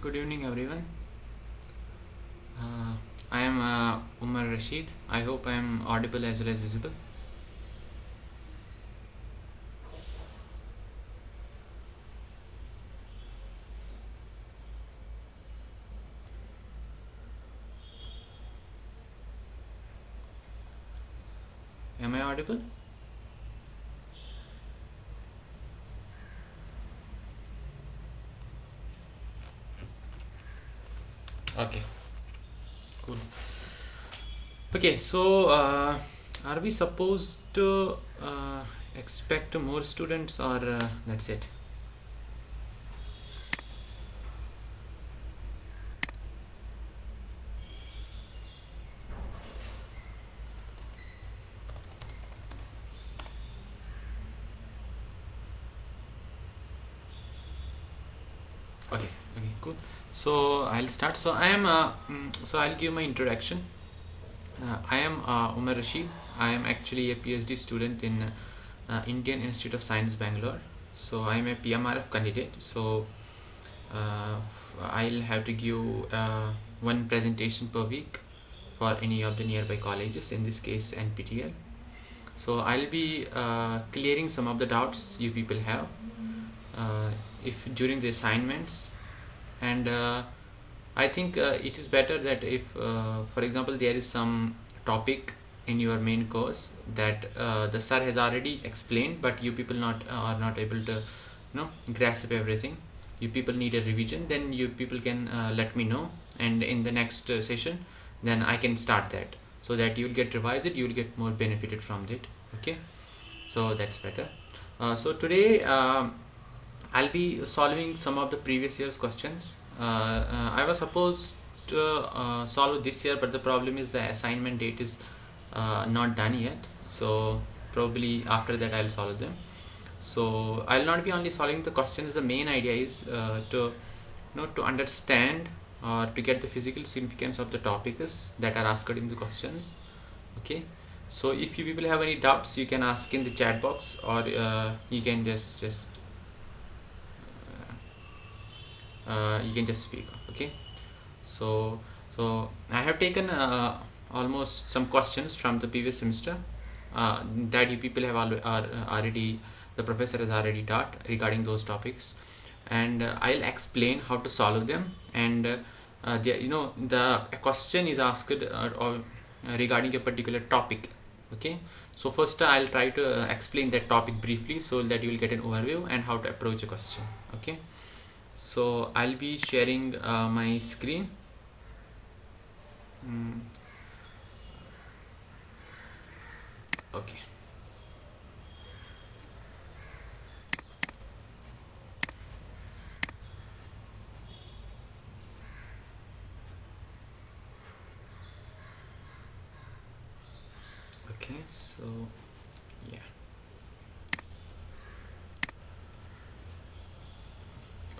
Good evening, everyone. I am Umar Rashid. I hope I am audible as well as visible. Am I audible? Okay, cool. Okay, so are we supposed to expect more students, or that's it? Okay, cool. So I'll start. So I'll give my introduction. I am Umar Rashid. I am actually a PhD student in Indian Institute of Science, Bangalore. So I am a PMRF candidate. So I'll have to give one presentation per week for any of the nearby colleges, in this case NPTEL. So I'll be clearing some of the doubts you people have if during the assignments, and I think it is better that if for example there is some topic in your main course that the sir has already explained, but you people are not able to grasp everything, you people need a revision, then you people can let me know, and in the next session then I can start that, so that you'll get revised, you'll get more benefited from it. Okay, so that's better. So today I'll be solving some of the previous year's questions. I was supposed to solve this year, but the problem is the assignment date is not done yet, so probably after that I'll solve them. So I'll not be only solving the questions. The main idea is to understand or to get the physical significance of the topics that are asked in the questions. Okay, so if you people have any doubts, you can ask in the chat box, or you can just speak up. Okay, so I have taken almost some questions from the previous semester that you people have already, the professor has already taught regarding those topics, and I'll explain how to solve them. And the question is asked or regarding a particular topic. Okay, so first I'll try to explain that topic briefly, so that you will get an overview and how to approach a question. Okay, so I'll be sharing my screen. Okay, so yeah.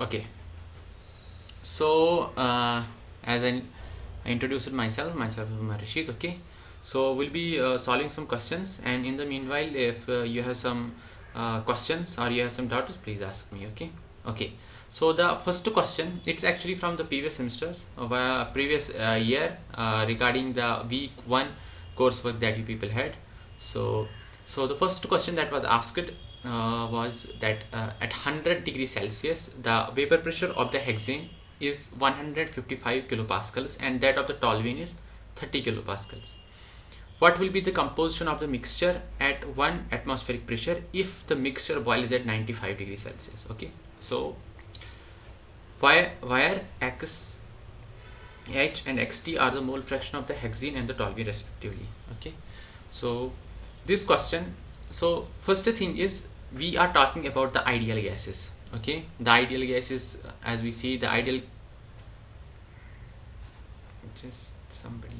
Okay, so as I introduced myself is Rashid. Okay, so we'll be solving some questions, and in the meanwhile, if you have some questions or you have some doubts, please ask me. Okay, so the first question, it's actually from the previous semesters of previous year regarding the week 1 coursework that you people had. So the first question that was asked was that at 100 degrees Celsius the vapor pressure of the hexane is 155 kilopascals and that of the toluene is 30 kilopascals. What will be the composition of the mixture at 1 atmospheric pressure if the mixture boils at 95 degrees Celsius? Okay, so where X, H and Xt are the mole fraction of the hexene and the toluene respectively. Okay, so this question, so first thing is we are talking about the ideal gases. Okay, the ideal gases, as we see, the ideal, just somebody,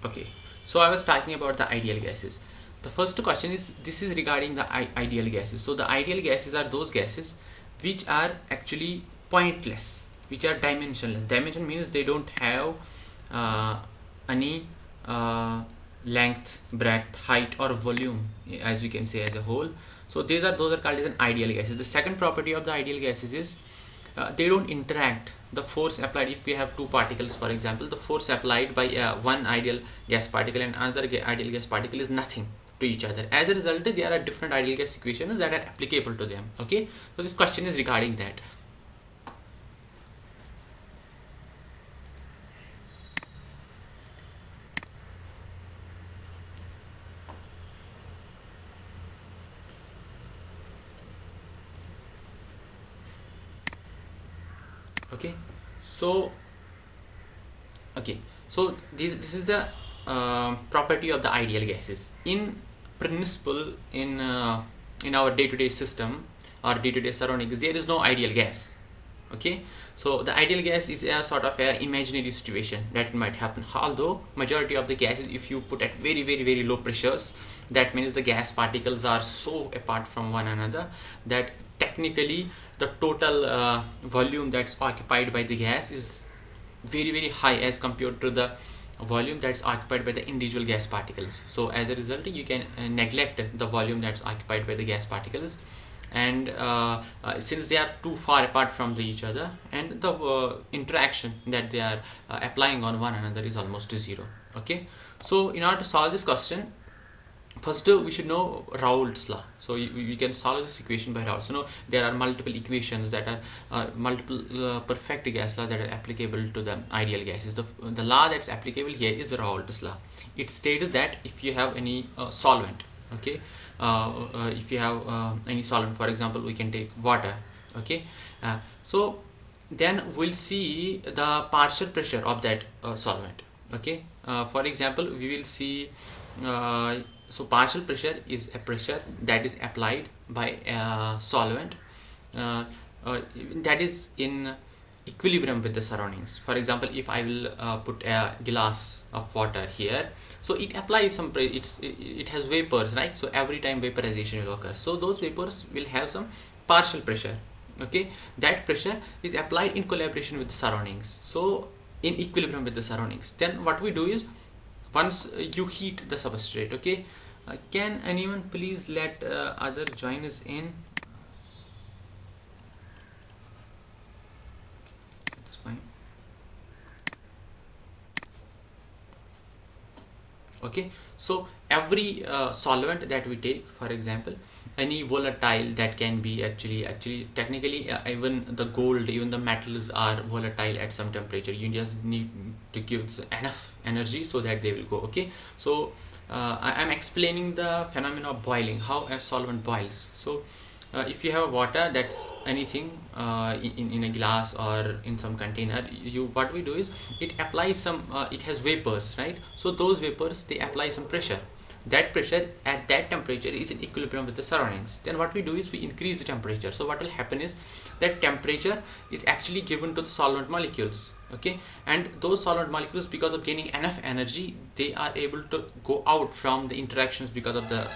Okay, so I was talking about the ideal gases. The first question is, this is regarding the ideal gases. So the ideal gases are those gases which are actually pointless, which are dimensionless. Dimension means they don't have any length, breadth, height, or volume, as we can say as a whole. So those are called as an ideal gases. The second property of the ideal gases is they don't interact. The force applied, if we have two particles, for example, the force applied by one ideal gas particle and another ideal gas particle is nothing to each other. As a result, there are different ideal gas equations that are applicable to them. Okay, so this question is regarding that. Okay, so this is the property of the ideal gases. In principle, in our day-to-day system or day-to-day surroundings, there is no ideal gas. Okay, so the ideal gas is a sort of a imaginary situation that might happen, although majority of the gases, if you put at very low pressures, that means the gas particles are so apart from one another that technically the total volume that's occupied by the gas is very high as compared to the volume that's occupied by the individual gas particles. So as a result, you can neglect the volume that's occupied by the gas particles, and since they are too far apart from each other, and the interaction that they are applying on one another is almost zero. Okay, so in order to solve this question, first we should know Raoult's law. So we can solve this equation by Raoult. So there are multiple equations that are multiple perfect gas laws that are applicable to the ideal gases. The law that's applicable here is Raoult's law. It states that if you have any solvent, okay, if you have any solvent, for example, we can take water. Okay, so then we'll see the partial pressure of that solvent. Okay, for example, we will see so partial pressure is a pressure that is applied by a solvent that is in equilibrium with the surroundings. For example, if I will put a glass of water here, so it applies some it has vapors, right? So every time vaporization will occur, so those vapors will have some partial pressure. Okay, that pressure is applied in collaboration with the surroundings, so in equilibrium with the surroundings. Then what we do is, once you heat the substrate, okay, can anyone please let other join us in? That's fine. Okay, so every solvent that we take, for example, any volatile that can be actually technically even the gold, even the metals are volatile at some temperature. You just need to give enough energy so that they will go. Okay, so I am explaining the phenomena of boiling, how a solvent boils. So if you have water, that's anything in a glass or in some container, what we do is it applies some it has vapors, right? So those vapors, they apply some pressure. That pressure at that temperature is in equilibrium with the surroundings. Then what we do is we increase the temperature. So what will happen is that temperature is actually given to the solvent molecules. Okay, and those solvent molecules, because of gaining enough energy, they are able to go out from the interactions because of the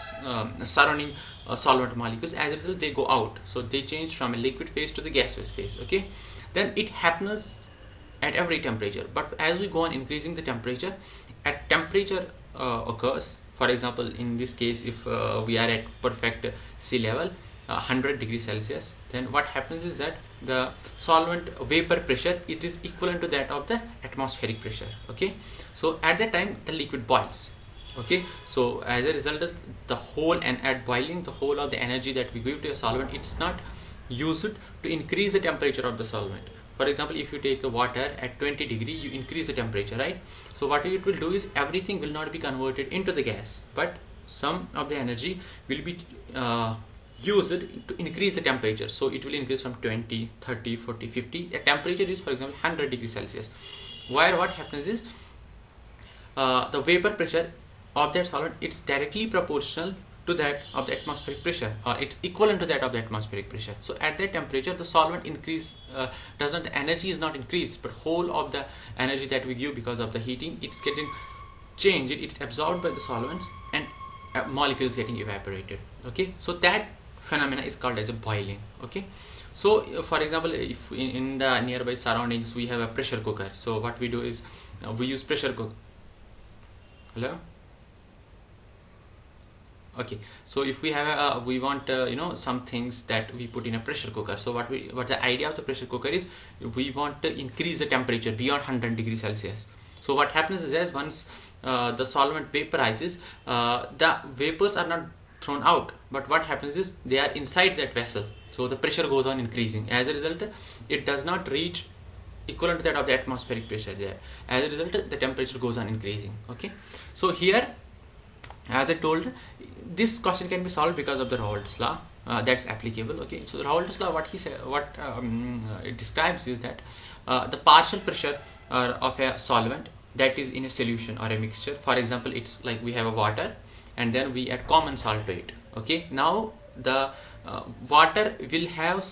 surrounding solvent molecules. As a result, they go out, so they change from a liquid phase to the gaseous phase. Okay, then it happens at every temperature, but as we go on increasing the temperature, at temperature occurs, for example, in this case, if we are at perfect sea level, 100 degrees Celsius, then what happens is that the solvent vapor pressure, it is equivalent to that of the atmospheric pressure. Okay, so at that time the liquid boils. Okay, so as a result of the whole, and at boiling, the whole of the energy that we give to a solvent, it's not used to increase the temperature of the solvent. For example, if you take the water at 20 degree, you increase the temperature, right? So what it will do is everything will not be converted into the gas, but some of the energy will be used to increase the temperature. So it will increase from 20, 30, 40, 50. The temperature is, for example, 100 degrees Celsius. Where what happens is the vapor pressure of that solvent, it's directly proportional to that of the atmospheric pressure, or it's equivalent to that of the atmospheric pressure. So at that temperature, the solvent increase the energy is not increased, but whole of the energy that we give because of the heating, it's getting change it, it's absorbed by the solvents and molecules getting evaporated. Okay, so that phenomena is called as a boiling. Okay, so for example, if in the nearby surroundings we have a pressure cooker, so what we do is we use pressure cooker. Hello. Okay, so if we have we want some things that we put in a pressure cooker. So what the idea of the pressure cooker is, we want to increase the temperature beyond 100 degrees Celsius. So what happens is, as once the solvent vaporizes, the vapors are not thrown out, but what happens is they are inside that vessel, so the pressure goes on increasing. As a result, it does not reach equivalent to that of the atmospheric pressure there. As a result, the temperature goes on increasing. Okay, so here, as I told, this question can be solved because of the Raoult's law that's applicable. Okay, so Raoult's law, what he said, it describes is that the partial pressure of a solvent that is in a solution or a mixture. For example, it's like we have a water and then we add common salt to it. Okay, now the water will have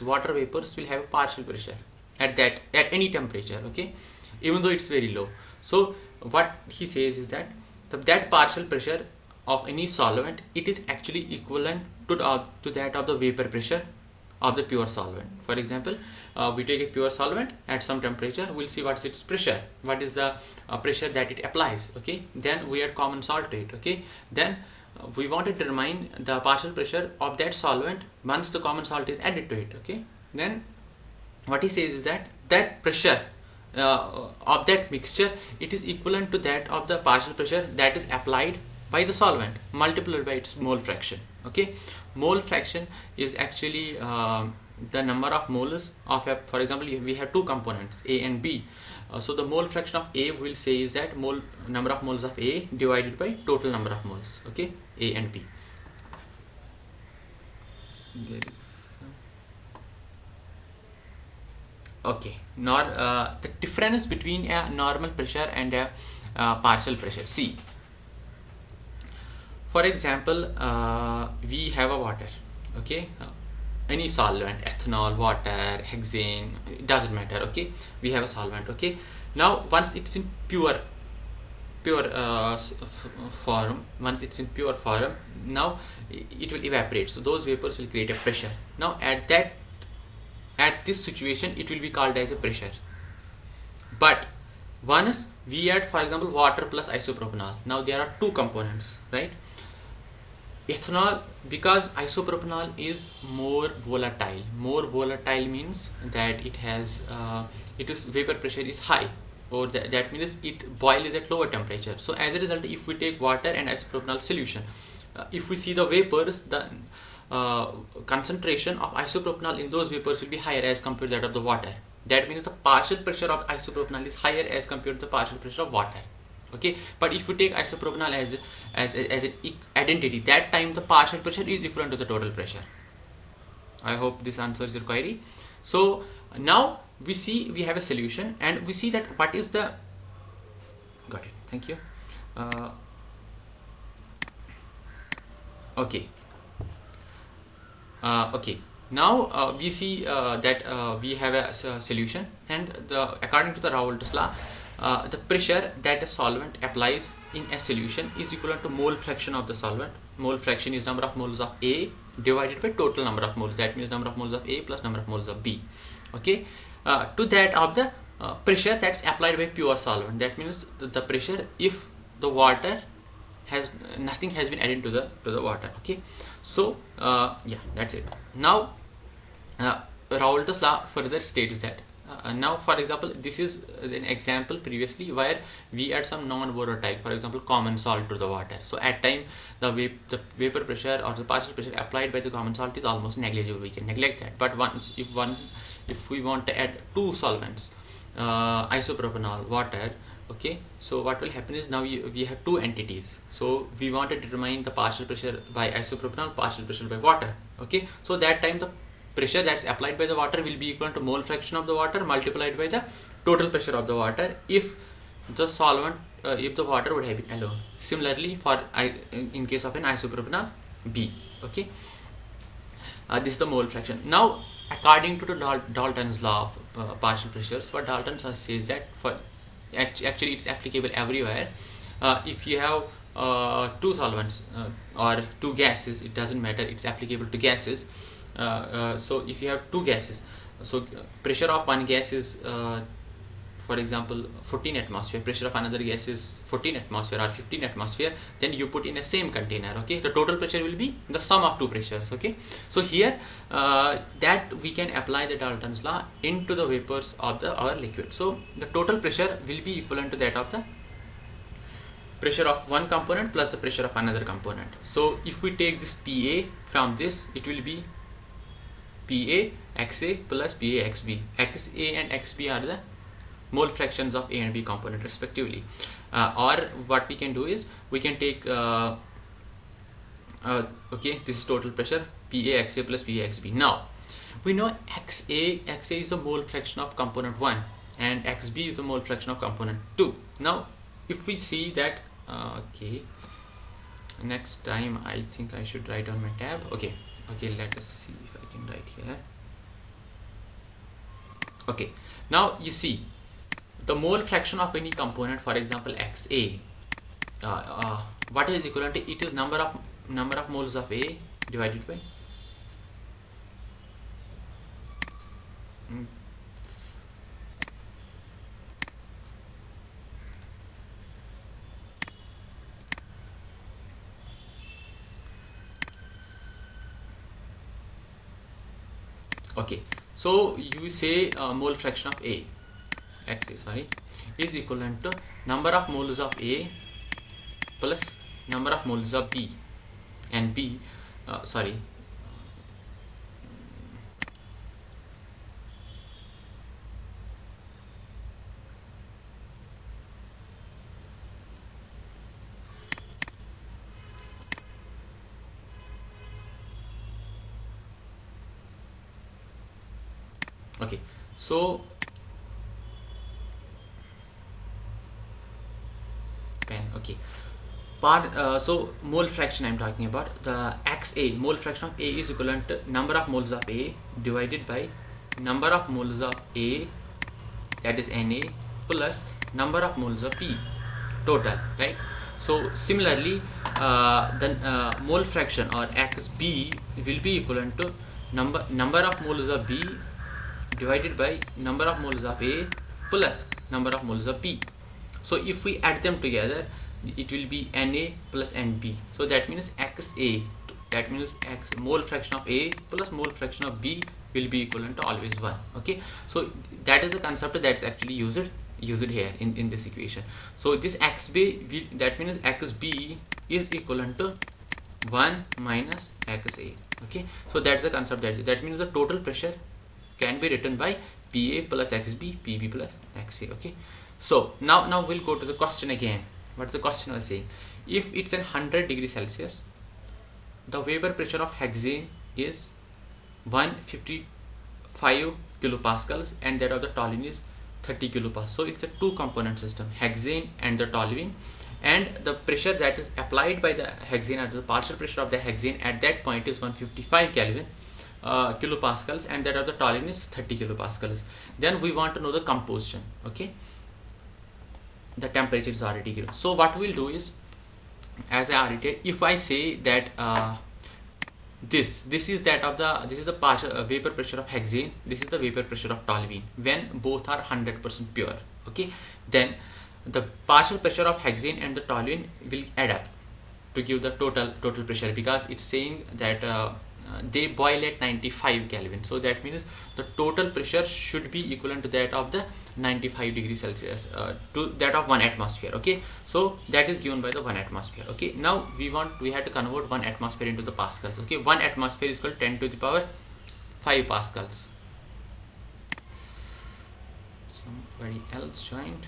water vapors will have a partial pressure at any temperature. Okay, even though it's very low. So what he says is that that partial pressure of any solvent, it is actually equivalent to that of the vapor pressure of the pure solvent. For example, we take a pure solvent at some temperature, we'll see what's its pressure, what is the pressure that it applies. Okay, then we add common salt to it. Okay, then we want to determine the partial pressure of that solvent once the common salt is added to it. Okay, then what he says is that that pressure of that mixture, it is equivalent to that of the partial pressure that is applied by the solvent multiplied by its mole fraction. Okay, mole fraction is actually the number of moles of a, for example, we have two components, A and B. So the mole fraction of A, we'll say, is that number of moles of A divided by total number of moles. Okay, A and B. There is okay, the difference between a normal pressure and a partial pressure. See, for example, we have a water. Okay, any solvent, ethanol, water, hexane, it doesn't matter. Okay, we have a solvent. Okay, now once it's in pure form, now it will evaporate, so those vapors will create a pressure. Now at this situation, it will be called as a pressure. But once we add, for example, water plus isopropanol, now there are two components, right? Ethanol, because isopropanol is more volatile. More volatile means that its vapor pressure is high, or that means it boils at lower temperature. So as a result, if we take water and isopropanol solution, if we see the vapors, the concentration of isopropanol in those vapors will be higher as compared to that of the water. That means the partial pressure of isopropanol is higher as compared to the partial pressure of water. Okay, but if we take isopropanol as an identity, that time the partial pressure is equivalent to the total pressure. I hope this answers your query. So now we have a solution, and we see that what is the got it. Thank you. Okay. Okay, now we see that we have a solution, and according to the Raoult's law, the pressure that a solvent applies in a solution is equivalent to mole fraction of the solvent. Mole fraction is number of moles of A divided by total number of moles. That means number of moles of A plus number of moles of B. Okay, to that of the pressure that's applied by pure solvent. That means the pressure if the water nothing has been added to the water. Okay, so yeah, that's it. Now Raoult's law further states that now, for example, this is an example previously where we add some non-volatile, for example, common salt to the water. So at time the vapor pressure or the partial pressure applied by the common salt is almost negligible. We can neglect that. But if we want to add two solvents, isopropanol, water. Okay, so what will happen is now we have two entities. So we want to determine the partial pressure by isopropanol, partial pressure by water. Okay, so that time the pressure that's applied by the water will be equal to mole fraction of the water multiplied by the total pressure of the water if the solvent if the water would have been alone. Similarly, for in case of an isopropanol B. Okay, this is the mole fraction. Now according to the Dalton's law of partial pressures, what Dalton says that for actually it's applicable everywhere. If you have two solvents or two gases, it doesn't matter, it's applicable to gases. So if you have two gases, so pressure of one gas is for example 14 atmosphere, pressure of another gas is 14 atmosphere or 15 atmosphere, then you put in a same container, okay, the total pressure will be the sum of two pressures, okay. So here that we can apply the Dalton's law into the vapors of our liquid. So the total pressure will be equivalent to that of the pressure of one component plus the pressure of another component. So if we take this PA from this, it will be PA XA plus PA XB. XA and XB are the mole fractions of A and B component respectively. Or what we can do is we can take okay, this is total pressure PA XA plus PA XB. Now we know XA is a mole fraction of component 1 and XB is a mole fraction of component 2. Now if we see that okay, next time I think I should write on my tab. Okay, let us see if I can write here. Okay, now you see the mole fraction of any component, for example XA, what is equivalent to? It is number of moles of A divided by okay, so you say mole fraction of A XA, sorry, is equivalent to number of moles of A plus number of moles of B, and B sorry, okay, so okay, so mole fraction I'm talking about, the XA, mole fraction of A is equivalent to number of moles of A divided by number of moles of A, that is Na, plus number of moles of B total, right? So similarly the mole fraction or XB will be equivalent to number of moles of B divided by number of moles of A plus number of moles of B. So if we add them together, it will be Na plus Nb. So that means XA, that means X mole fraction of A plus mole fraction of B will be equivalent to always 1. Okay, so that is the concept that's actually used here in this equation. So this XB, that means XB is equivalent to 1 minus XA. Okay, so that's the concept. That means the total pressure can be written by PA plus XB, PB plus XA. Okay, so now we'll go to the question again. What the question was saying? If it's 100 degrees Celsius, the vapor pressure of hexane is 155 kilopascals and that of the toluene is 30 kilopascals. So it's a two component system, hexane and the toluene, and the pressure that is applied by the hexane, or the partial pressure of the hexane at that point is 155 Kelvin kilopascals, and that of the toluene is 30 kilopascals. Then we want to know the composition. Okay, the temperature is already given. So what we'll do is, as I already did, if I say that this is the partial vapor pressure of hexane, this is the vapor pressure of toluene when both are 100% pure. Okay, then the partial pressure of hexane and the toluene will add up to give the total pressure, because it's saying that they boil at 95 Kelvin. So that means the total pressure should be equivalent to that of the 95 degrees Celsius, to that of 1 atmosphere. Okay, so that is given by the 1 atmosphere. Okay, now we have to convert 1 atmosphere into the pascals. Okay, 1 atmosphere is called 10 to the power 5 pascals. Somebody else joined.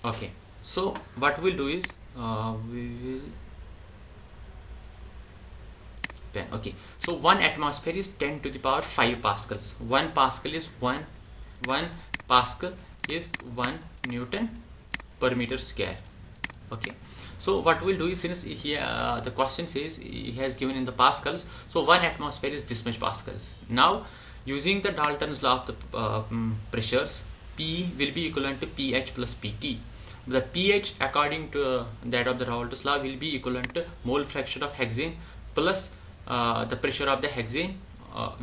Okay, so what we'll do is we will pen. Okay, so 1 atmosphere is 10 to the power 5 pascals. 1 pascal is 1 pascal is 1 Newton per meter square. Okay, so what we'll do is, since here the question says he has given in the pascals, so 1 atmosphere is this much pascals. Now using the Dalton's law of the pressures, P will be equivalent to pH plus PT. The pH according to that of the Dalton's law will be equivalent to mole fraction of hexane plus the pressure of the hexane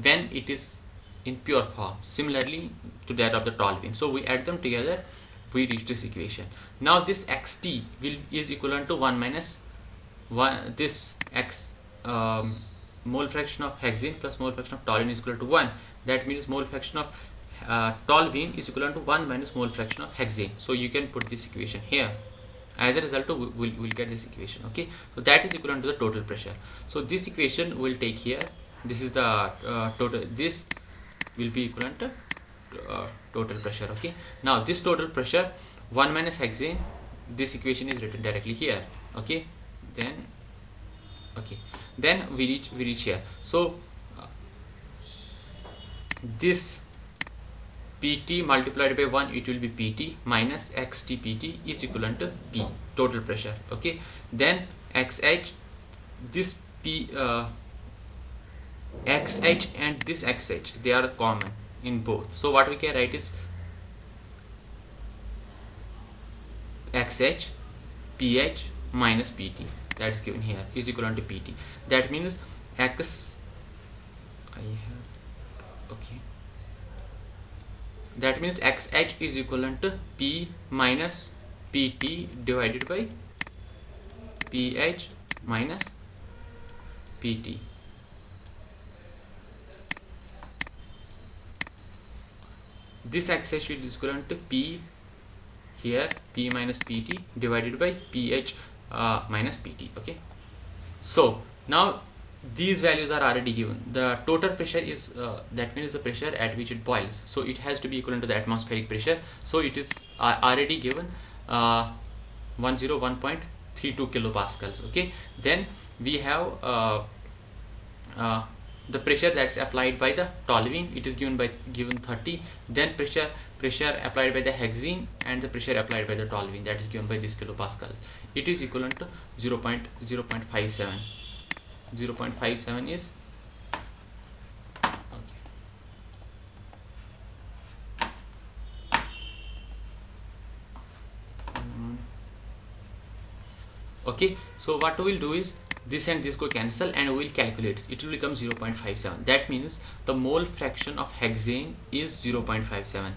when it is in pure form, similarly to that of the toluene. So we add them together, we reach this equation. Now this xt is equivalent to 1 minus 1, this x mole fraction of hexane plus mole fraction of toluene is equal to 1. That means mole fraction of toluene is equivalent to 1 minus mole fraction of hexane. So you can put this equation here. As a result, we'll get this equation. Okay, so that is equivalent to the total pressure. So this equation we'll take here. This is the total. This will be equivalent to total pressure. Okay, now this total pressure 1 minus hexane, this equation is written directly here. Okay, then we reach here. So this PT multiplied by 1, it will be PT minus XTPT is equivalent to P, total pressure. Okay, then XH, this P XH and this XH, they are common in both. So what we can write is XH PH minus PT, that is given here, is equivalent to PT. That means that means XH is equivalent to P minus PT divided by PH minus PT. This XH is equivalent to P here, P minus PT divided by PH minus PT. Okay, so now these values are already given. The total pressure is that means the pressure at which it boils, so it has to be equivalent to the atmospheric pressure. So it is already given 101.32 kilopascals. Okay, then we have the pressure that's applied by the toluene, it is given 30. Then pressure applied by the hexene and the pressure applied by the toluene, that is given by this kilopascals. It is equivalent to 0.57. 0.57 is okay. So what we will do is, this and this go cancel and we will calculate. It will become 0.57. That means the mole fraction of hexane is 0.57.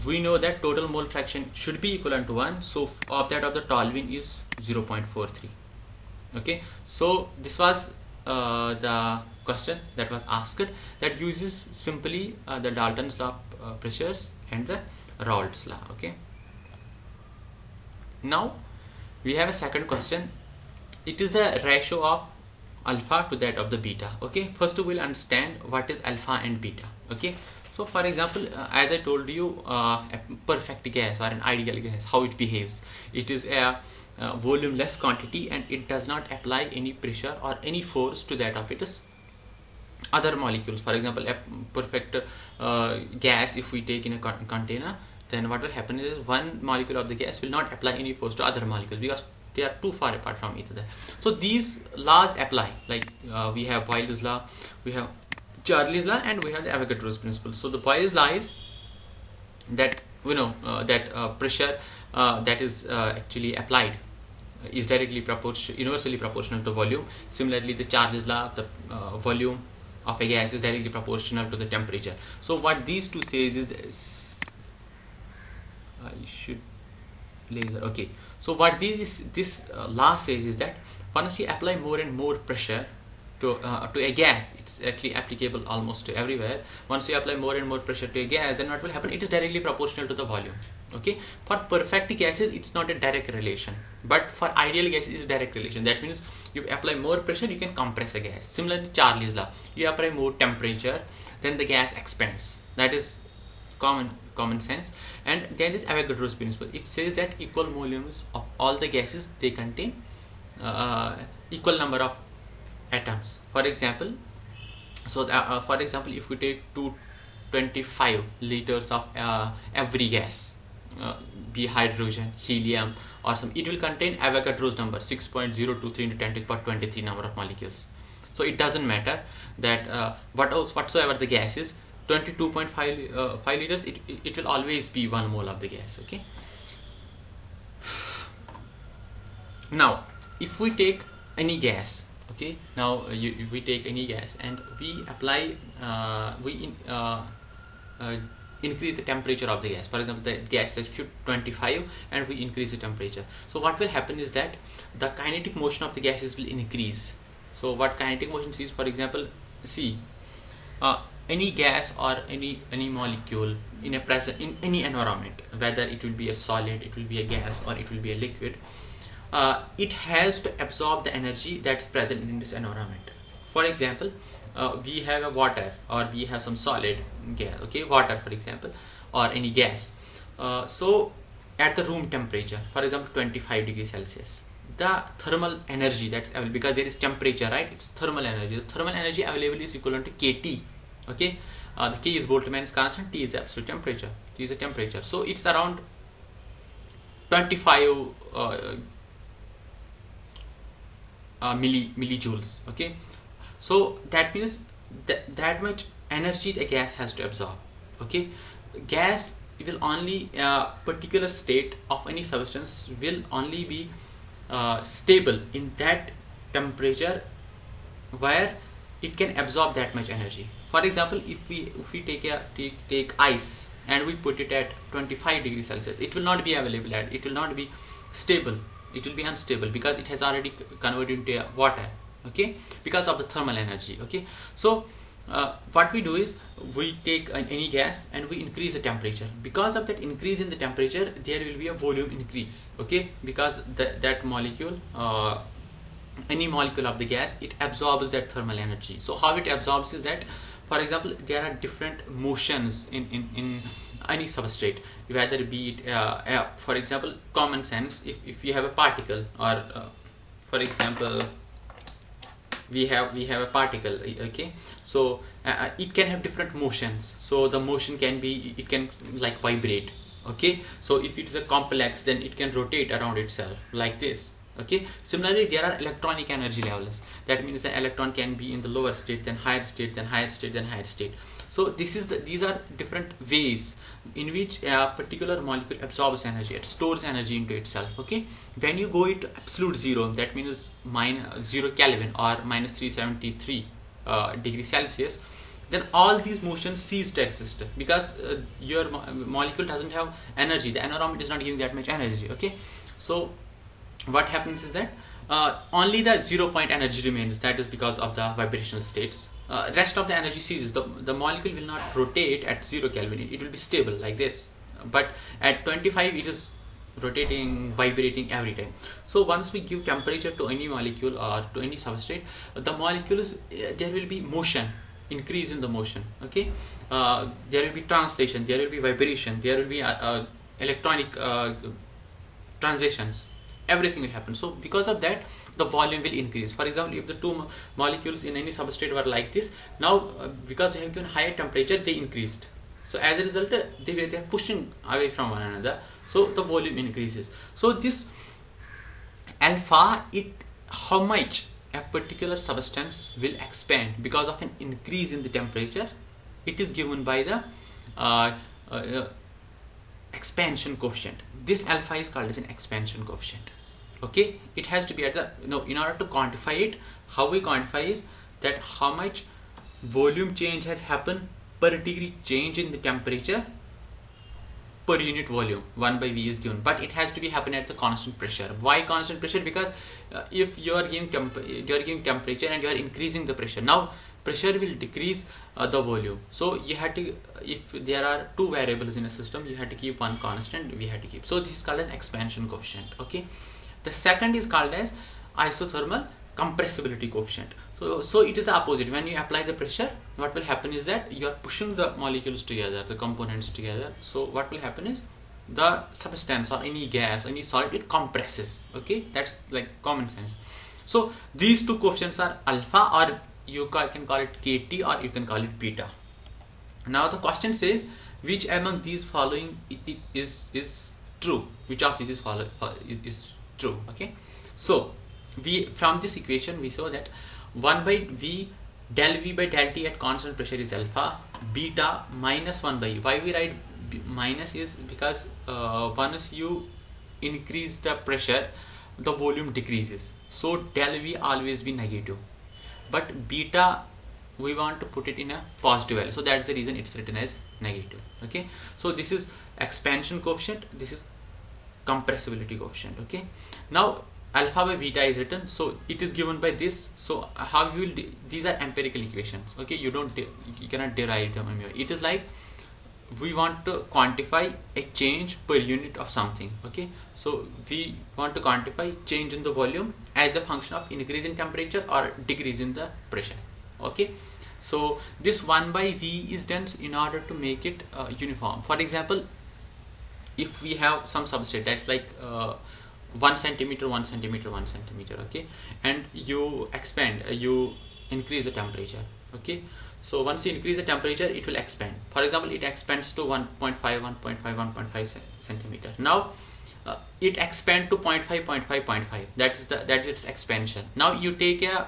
We know that total mole fraction should be equivalent to 1. So of that of the toluene is 0.43. Okay, so this was the question that was asked, that uses simply the Dalton's law of pressures and the Raoult's law. Okay, now we have a second question. It is the ratio of alpha to that of the beta. Okay, first we will understand what is alpha and beta. Okay, so for example, as I told you, a perfect gas or an ideal gas, how it behaves. It is a volumeless quantity and it does not apply any pressure or any force to that of its other molecules. For example, a perfect gas, if we take in a container, then what will happen is one molecule of the gas will not apply any force to other molecules because they are too far apart from each other. So these laws apply, like we have Boyle's law, we have Charlie's law, and we have the Avogadro's principle. So the Boyle's law is that we know that pressure that is actually applied is directly inversely proportional to volume. Similarly, the Charlie's law, the volume of a gas is directly proportional to the temperature. So what these two says is this, I should laser. Okay, so what this law says is that once you apply more and more pressure to a gas, it's actually applicable almost to everywhere. Once you apply more and more pressure to a gas, then what will happen? It is directly proportional to the volume. Okay, for perfect gases it's not a direct relation, but for ideal gases it's direct relation. That means you apply more pressure, you can compress a gas. Similarly, Charlie's law, you apply more temperature, then the gas expands. That is common sense. And then is Avogadro's principle. It says that equal volumes of all the gases, they contain equal number of atoms. For example, for example, if we take 225 liters of every gas, be hydrogen, helium, or some. It will contain Avogadro's number 6.023 into 10 to the power 23 number of molecules. So it doesn't matter that whatsoever the gas is, 22.5 liters, it will always be 1 mole of the gas. Okay. Now if we take any gas, okay, now we take any gas and we apply increase the temperature of the gas. For example, the gas is 25 and we increase the temperature. So what will happen is that the kinetic motion of the gases will increase. So what kinetic motion is, for example, see any gas or any molecule in any environment, whether it will be a solid, it will be a gas, or it will be a liquid, it has to absorb the energy that's present in this environment. For example, we have a water, or we have some solid gas, okay, water for example, or any gas. So at the room temperature, for example 25 degrees Celsius, the thermal energy that's available, because there is temperature, right, it's thermal energy. The thermal energy available is equivalent to kT. Okay, the K is Boltzmann's constant, T is absolute temperature, T is the temperature. So it's around 25 millijoules. Okay, so that means that much energy the gas has to absorb. Okay, gas will only particular state of any substance will only be stable in that temperature where it can absorb that much energy. For example, if we take ice and we put it at 25 degrees Celsius, it will not be available at, it will not be stable, it will be unstable, because it has already converted into water. Okay, because of the thermal energy. Okay, so what we do is we take any gas and we increase the temperature. Because of that increase in the temperature, there will be a volume increase. Okay, because that molecule, any molecule of the gas, it absorbs that thermal energy. So how it absorbs is that, for example, there are different motions in any substrate, whether be it for example, common sense, if you have a particle, or for example we have a particle. Okay, so it can have different motions. So the motion can be, it can like vibrate. Okay, so if it is a complex, then it can rotate around itself like this. Okay, similarly there are electronic energy levels. That means an electron can be in the lower state, then higher state, then higher state, then higher state. So these are different ways in which a particular molecule absorbs energy, it stores energy into itself. Okay, when you go into absolute zero, that means -0 Kelvin or -373 degrees Celsius, then all these motions cease to exist, because your molecule doesn't have energy, the environment is not giving that much energy. Okay, so what happens is that only the 0 point energy remains, that is because of the vibrational states. Rest of the energy ceases. The molecule will not rotate at 0 Kelvin, it will be stable like this, but at 25 it is rotating, vibrating every time. So once we give temperature to any molecule or to any substrate, the molecules, there will be motion, increase in the motion. Okay, there will be translation, there will be vibration, there will be electronic transitions, everything will happen. So because of that, the volume will increase. For example, if the two molecules in any substrate were like this, now because they have given higher temperature, they increased. So as a result, they are pushing away from one another, so the volume increases. So this alpha, how much a particular substance will expand because of an increase in the temperature, it is given by the expansion coefficient. This alpha is called as an expansion coefficient. Okay, it has to be at the, in order to quantify it, how we quantify is that how much volume change has happened per degree change in the temperature per unit volume. 1 by V is given, but it has to be happen at the constant pressure. Why constant pressure? Because if you are giving temperature and you are increasing the pressure, now pressure will decrease the volume. So you had to, if there are two variables in a system, you have to keep one constant, we have to keep. So this is called as expansion coefficient. Okay, the second is called as isothermal compressibility coefficient. So it is the opposite. When you apply the pressure, what will happen is that you are pushing the molecules together, the components together. So what will happen is the substance or any gas, any solid, it compresses. Okay, that's like common sense. So these two coefficients are alpha, or you can call it KT, or you can call it beta. Now the question says, which among these following is true, which of this is is true. Okay, so we from this equation we saw that 1 by v del v by del t at constant pressure is alpha, beta minus 1 by u. Why we write minus is because once you increase the pressure, the volume decreases, so del v always be negative, but beta we want to put it in a positive value, so that's the reason it's written as negative. Okay, so this is expansion coefficient, this is compressibility coefficient. Okay, now alpha by beta is written, so it is given by this. So how you will these are empirical equations. Okay, you cannot derive them. It is like we want to quantify a change per unit of something. Okay, so we want to quantify change in the volume as a function of increase in temperature or decrease in the pressure. Okay, so this 1 by v is done in order to make it uniform. For example, if we have some substrate that's like 1 centimeter, 1 centimeter, 1 centimeter, okay, and you expand, you increase the temperature. Okay, so once you increase the temperature, it will expand. For example, it expands to 1.5, 1.5, 1.5 centimeter. Now it expand to 0.5, 0.5, 0.5. That's its expansion. Now you take a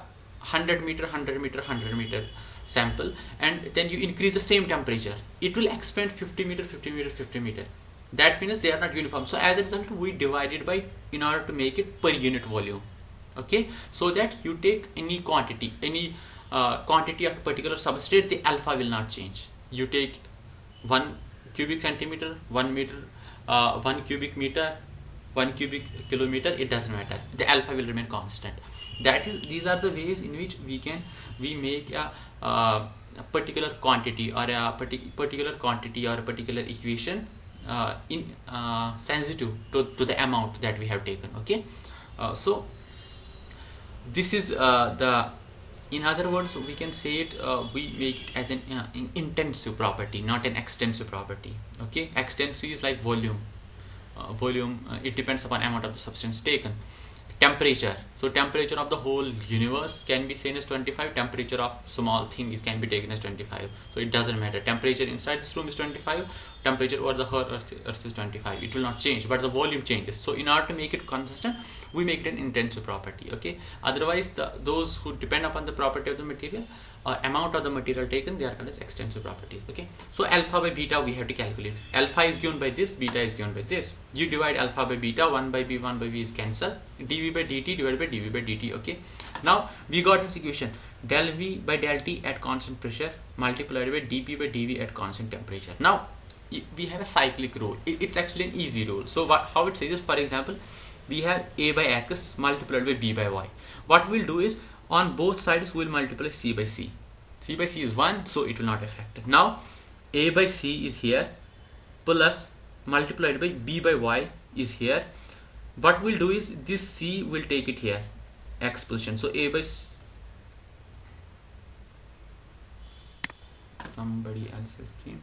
100 meter, 100 meter, 100 meter sample, and then you increase the same temperature. It will expand 50 meter, 50 meter, 50 meter. That means they are not uniform. So as a result, we divide it by in order to make it per unit volume. Okay, so that you take any quantity, quantity of particular substrate, the alpha will not change. You take 1 cubic centimeter, 1 meter, 1 cubic meter, 1 cubic kilometer, it doesn't matter, the alpha will remain constant. These are the ways in which we make a particular quantity or a particular quantity or a particular equation sensitive to the amount that we have taken. Okay, so this is in other words, we can say it, we make it as an intensive property, not an extensive property. Okay, extensive is like volume. It depends upon amount of the substance taken. Temperature, so temperature of the whole universe can be seen as 25, temperature of small thing can be taken as 25, so it doesn't matter. Temperature inside this room is 25, temperature over the earth is 25. It will not change, but the volume changes. So in order to make it consistent, we make it an intensive property. Okay, otherwise those who depend upon the property of the material or amount of the material taken, they are called as extensive properties. Okay, so alpha by beta we have to calculate. Alpha is given by this, beta is given by this. You divide alpha by beta, 1 by b, 1 by v is cancelled, dv by dt divided by dv by dt. Okay, now we got this equation, del v by del t at constant pressure multiplied by dp by dv at constant temperature. Now we have a cyclic rule. It's actually an easy rule. So how it says is, for example, we have a by x multiplied by b by y. What we'll do is, on both sides we'll multiply c by c. C by c is 1, so it will not affect. Now a by c is here, plus multiplied by b by y is here. What we'll do is, this c will take it here, x position. So a by somebody else's theme.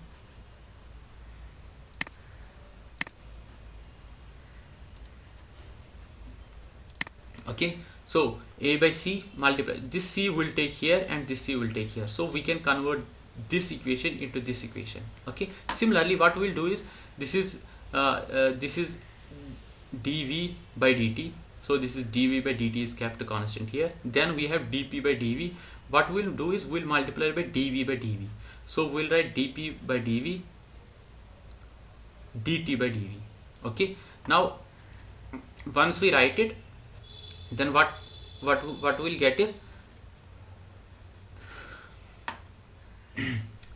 Okay, so a by c multiply, this c will take here and this c will take here, so we can convert this equation into this equation. Okay, similarly what we'll do is, this is dv by dt, so this is dv by dt is kept constant here. Then we have dp by dv. What we'll do is, we'll multiply by dv by dv, so we'll write dp by dv, dt by dv. Okay, now once we write it, then what we'll get is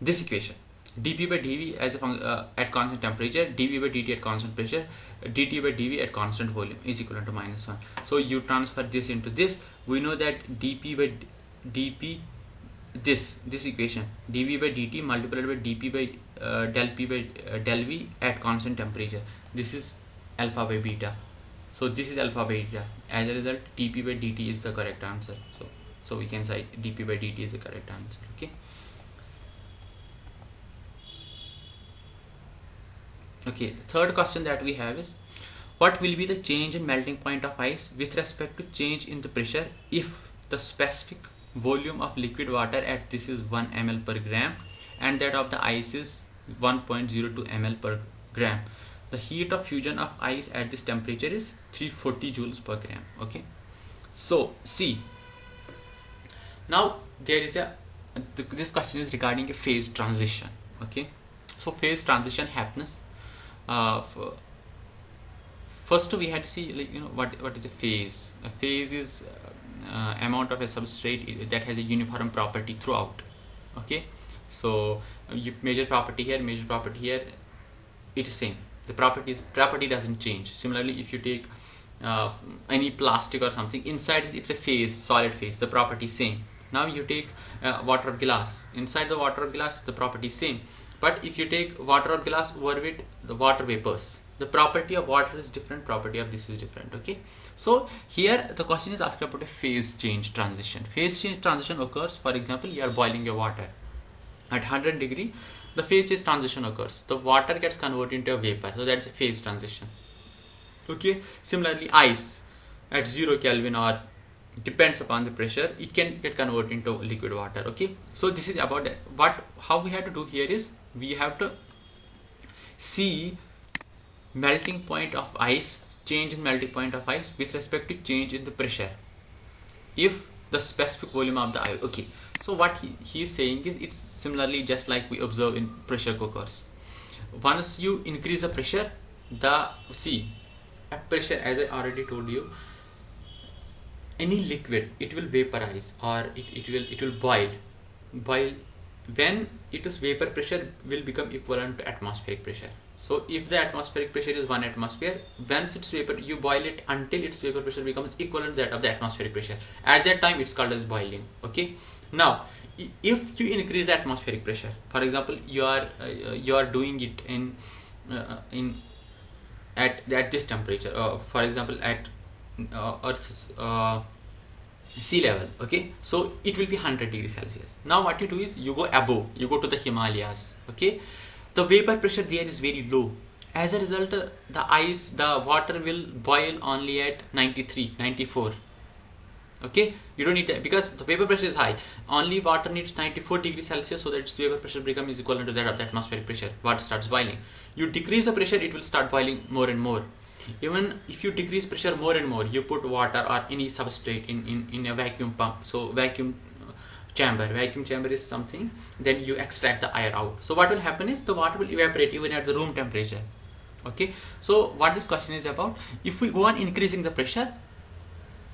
this equation, dp by dv as a at constant temperature, dv by dt at constant pressure, dt by dv at constant volume is equivalent to -1. So you transfer this into this. We know that dp by dp, this equation, dv by dt multiplied by dp by del p by del v at constant temperature, this is alpha by beta. So this is alpha by beta. As a result, dp by dt is the correct answer. So we can say dp by dt is the correct answer. Okay. Okay, the third question that we have is, what will be the change in melting point of ice with respect to change in the pressure if the specific volume of liquid water at this is 1 ml per gram and that of the ice is 1.02 ml per gram? the heat of fusion of ice at this temperature is 340 joules per gram. Okay, so see, now there is this question is regarding a phase transition. Okay, so phase transition happens. First we had to see, like, what is a phase. A phase is amount of a substrate that has a uniform property throughout. Okay, so you measure property here, it is same. The property doesn't change. Similarly, if you take any plastic or something, inside it's a phase, solid phase, the property is same. Now you take water or glass, inside the water or glass the property is same. But if you take water or glass over with the water vapors, the property of water is different, property of this is different. Okay, so here the question is asked about a phase change transition. Phase change transition occurs, for example, you are boiling your water at 100 degree, the phase change transition occurs, the water gets converted into a vapor, so that's a phase transition. Okay, similarly ice at 0 Kelvin, or depends upon the pressure, it can get converted into liquid water. Okay, so this is about that. How we have to do here is, we have to see melting point of ice, change in melting point of ice with respect to change in the pressure, if the specific volume of the ice. Okay, so what he is saying is, it's similarly just like we observe in pressure cookers. Once you increase the pressure, at pressure, as I already told you, any liquid, it will vaporize, or it will boil. When it is vapor, pressure will become equivalent to atmospheric pressure. So if the atmospheric pressure is 1 atmosphere, once it's vapor, you boil it until its vapor pressure becomes equivalent to that of the atmospheric pressure. At that time it's called as boiling. Okay, now if you increase the atmospheric pressure, for example, you are doing it at this temperature, for example at Earth's sea level. Okay, so it will be 100 degrees Celsius. Now what you do is, you go above, you go to the Himalayas. Okay, the vapor pressure there is very low. As a result, the water will boil only at 93, 94. Okay, you don't need that, because the vapor pressure is high. Only water needs 94 degrees Celsius so that its vapor pressure becomes equivalent to that of the atmospheric pressure. Water starts boiling. You decrease the pressure, it will start boiling more and more. Even if you decrease pressure more and more, you put water or any substrate in a vacuum pump, so vacuum chamber is something, then you extract the air out. So what will happen is, the water will evaporate even at the room temperature. Okay, so what this question is about, if we go on increasing the pressure,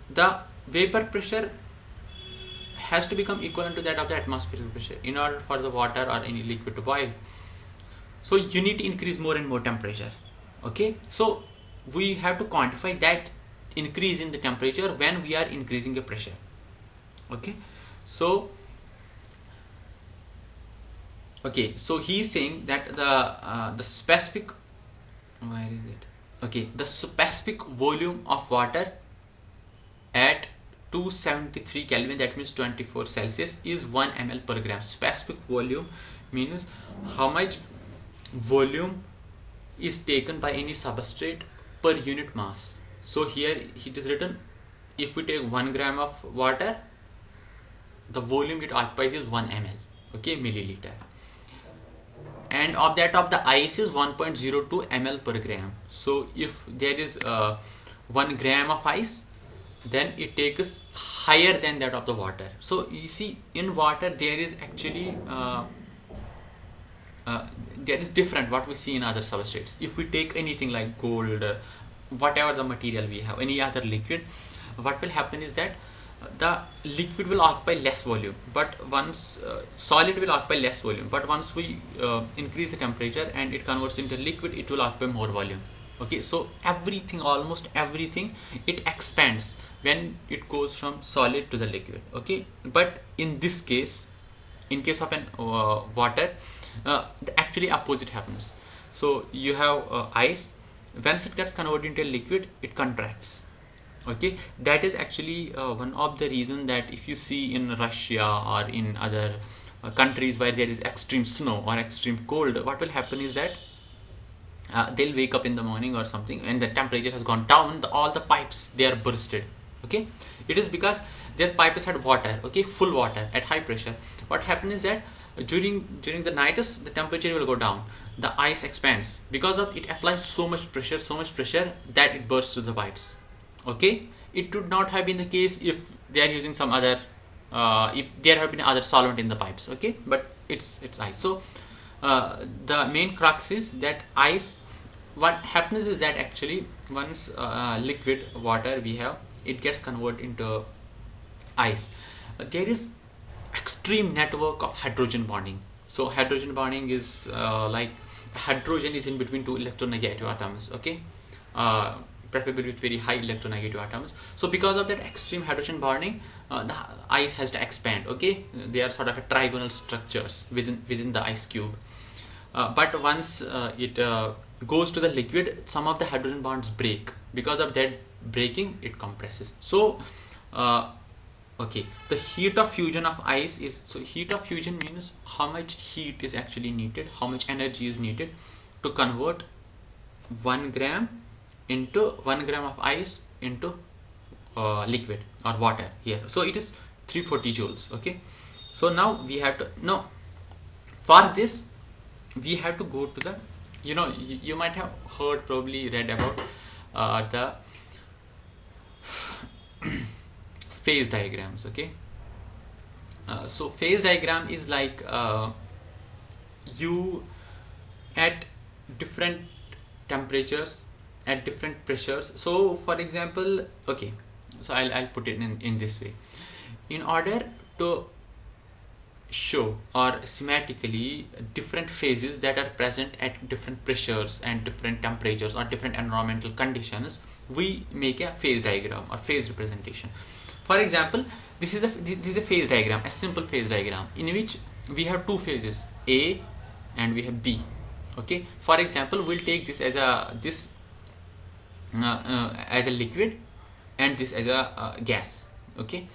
the vapor pressure has to become equivalent to that of the atmospheric pressure in order for the water or any liquid to boil. So you need to increase more and more temperature. Okay, so we have to quantify that increase in the temperature when we are increasing the pressure. Okay, so he is saying that the specific, where is it? Okay, the specific volume of water at 273 Kelvin, that means 24 Celsius, is 1 ml per gram. Specific volume means how much volume is taken by any substrate per unit mass. So here it is written, if we take 1 gram of water, the volume it occupies is 1 ml. Okay, milliliter. And of that of the ice is 1.02 ml per gram. So if there is 1 gram of ice, then it takes higher than that of the water. So you see, in water there is actually there is different what we see in other substrates. If we take anything like gold, whatever the material we have, any other liquid, what will happen is that the liquid will occupy less volume, but once solid will occupy less volume, but once we increase the temperature and it converts into liquid, it will occupy more volume. Okay, so everything, almost everything, it expands when it goes from solid to the liquid. Okay, but in this case, in case of an water, the actually opposite happens. So you have ice, once it gets converted into a liquid, it contracts. Okay, that is actually one of the reason that if you see in Russia or in other countries where there is extreme snow or extreme cold, what will happen is that they'll wake up in the morning or something and the temperature has gone down, all the pipes, they are bursted. Okay, it is because their pipes had water, okay, full water at high pressure. What happens is that during the night the temperature will go down, the ice expands because of it applies so much pressure that it bursts through the pipes. Okay, it would not have been the case if they are using some other if there have been other solvent in the pipes. Okay, but it's ice. So the main crux is that ice, what happens is that actually once liquid water we have, it gets converted into ice. There is extreme network of hydrogen bonding. So hydrogen bonding is like hydrogen is in between two electronegative atoms. Okay, preferably with very high electronegative atoms. So because of that extreme hydrogen bonding, the ice has to expand. Okay, they are sort of a trigonal structures within the ice cube. But once it goes to the liquid, some of the hydrogen bonds break. Because of that breaking, it compresses. So okay, the heat of fusion of ice is, so heat of fusion means how much heat is actually needed, how much energy is needed to convert 1 gram of ice into liquid or water here. So it is 340 joules. Okay, so now we have to, now for this we have to go to the, you might have heard, probably read about the phase diagrams. Okay, so phase diagram is like you at different temperatures, at different pressures. So for example, okay, so I'll put it in this way. In order to show or schematically different phases that are present at different pressures and different temperatures or different environmental conditions, we make a phase diagram or phase representation. For example, this is a phase diagram, a simple phase diagram in which we have two phases, A and we have B. Okay, for example, we'll take this as a liquid and this as a gas. Okay,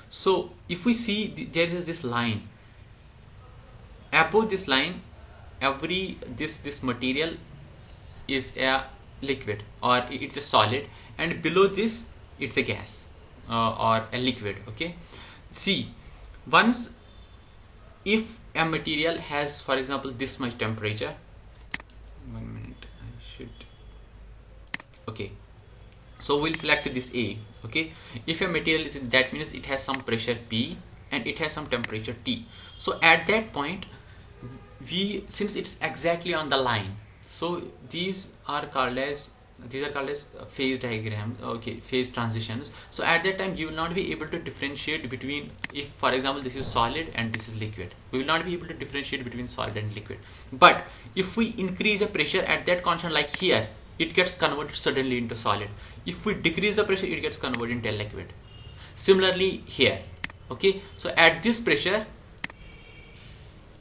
so if we see there is this line, above this line, this material is a liquid or it's a solid, and below this it's a gas or a liquid. Okay, see, once if a material has, for example, this much temperature, 1 minute, I should, okay, so we'll select this A. Okay, if a material is, that means it has some pressure P and it has some temperature T. So at that point, since it's exactly on the line, so these are called as phase diagrams. Okay, phase transitions. So at that time you will not be able to differentiate between, if for example this is solid and this is liquid, we will not be able to differentiate between solid and liquid. But if we increase the pressure at that constant, like here, it gets converted suddenly into solid. If we decrease the pressure, it gets converted into a liquid. Similarly here. Okay, so at this pressure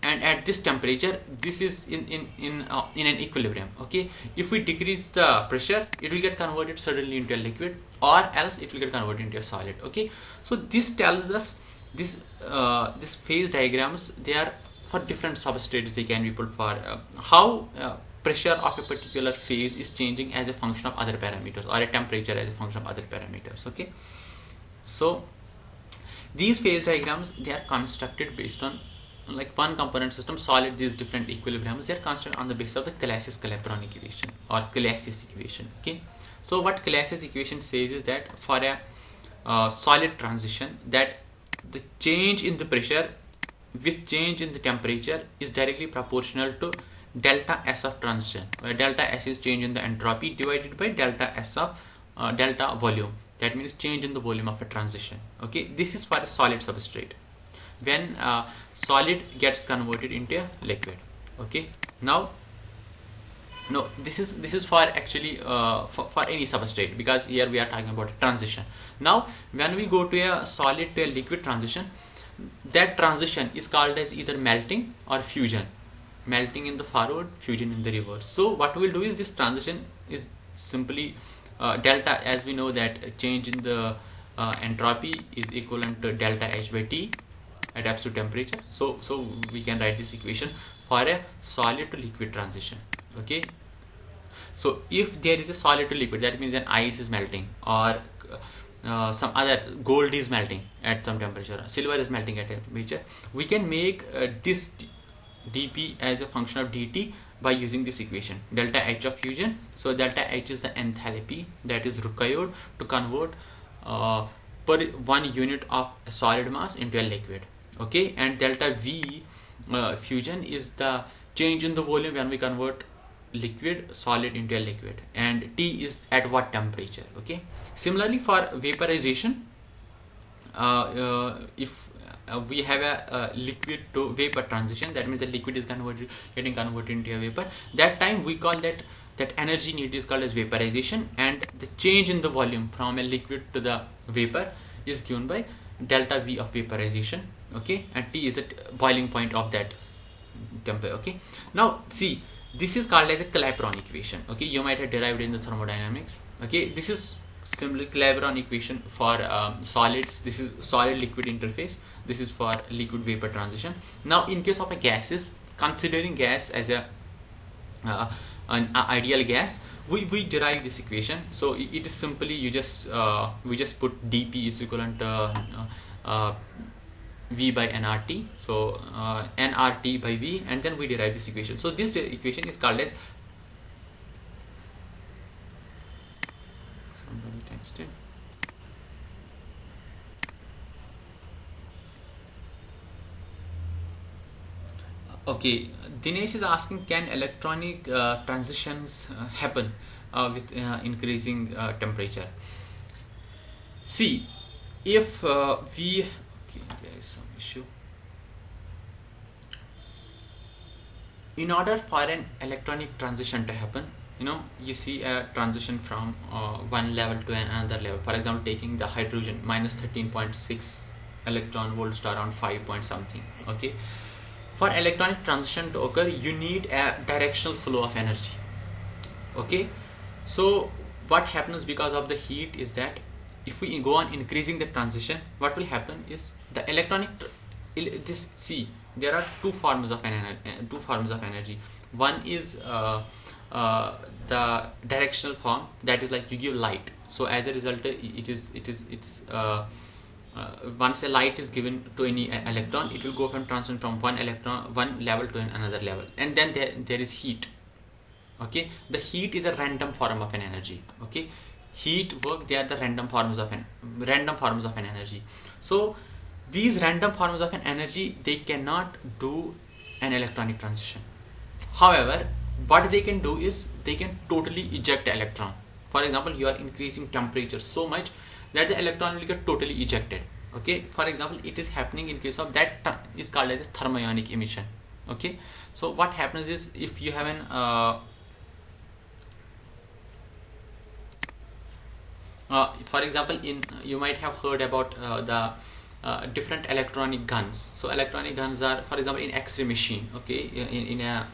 and at this temperature, this is in an equilibrium. Okay, if we decrease the pressure, it will get converted suddenly into a liquid, or else it will get converted into a solid. Okay, so this tells us this phase diagrams, they are for different substrates. They can be put for how pressure of a particular phase is changing as a function of other parameters, or a temperature as a function of other parameters. Okay, so these phase diagrams, they are constructed based on, like, one component system, solid, these different equilibriums, they are constructed on the basis of the Clausius-Clapeyron equation or Clausius equation. Okay, so what Clausius equation says is that for a solid transition, that the change in the pressure with change in the temperature is directly proportional to delta S of transition, where delta S is change in the entropy divided by delta S of delta volume. That means change in the volume of a transition. Okay, this is for a solid substrate when solid gets converted into a liquid. Okay, now this is for actually for any substrate, because here we are talking about a transition. Now when we go to a solid to a liquid transition, that transition is called as either melting or fusion. Melting in the forward, fusion in the reverse. So what we'll do is, this transition is simply delta, as we know that change in the entropy is equivalent to delta H by T at absolute temperature. So we can write this equation for a solid to liquid transition. Okay, so if there is a solid to liquid, that means an ice is melting, or some other gold is melting at some temperature, silver is melting at a temperature, we can make this dP as a function of dt by using this equation, delta H of fusion. So delta H is the enthalpy that is required to convert per 1 unit of solid mass into a liquid. Okay, and delta V fusion is the change in the volume when we convert liquid solid into a liquid, and T is at what temperature. Okay, similarly for vaporization, if we have a liquid to vapor transition, that means the liquid is getting converted into a vapor, that time we call that energy need is called as vaporization, and the change in the volume from a liquid to the vapor is given by delta V of vaporization. Okay, and T is at boiling point of that temperature. Okay, now see, this is called as a Clapeyron equation. Okay, you might have derived in the thermodynamics. Okay, this is similar Clapeyron equation for solids. This is solid liquid interface. This is for liquid vapor transition. Now in case of a gases, considering gas as an ideal gas, we derive this equation. So it is simply we just put dP is equivalent to V by nRT, so nRT by V, and then we derive this equation. So this equation is called as, somebody texted, okay, Dinesh is asking, can electronic transitions happen with increasing temperature? See, if we, okay, there is some issue. In order for an electronic transition to happen, you see a transition from one level to another level. For example, taking the hydrogen minus 13.6 electron volts to around 5 point something. Okay, for electronic transition to occur, you need a directional flow of energy. Okay, so what happens because of the heat is that if we go on increasing the transition, what will happen is the electronic see, there are two forms of energy. One is the directional form, that is like you give light. So as a result, once a light is given to any electron, it will go from transition from one level to another level, and then there is heat. Okay, the heat is a random form of an energy. Okay, heat, work, they are the random forms of an energy. So these random forms of an energy, they cannot do an electronic transition. However, what they can do is they can totally eject an electron. For example, you are increasing temperature so much that the electron will get totally ejected. Okay, for example, it is happening in case of that is called as a thermionic emission. Okay, so what happens is, if you have an for example, you might have heard about the different electronic guns. So electronic guns are, for example, in X-ray machine. Okay, in a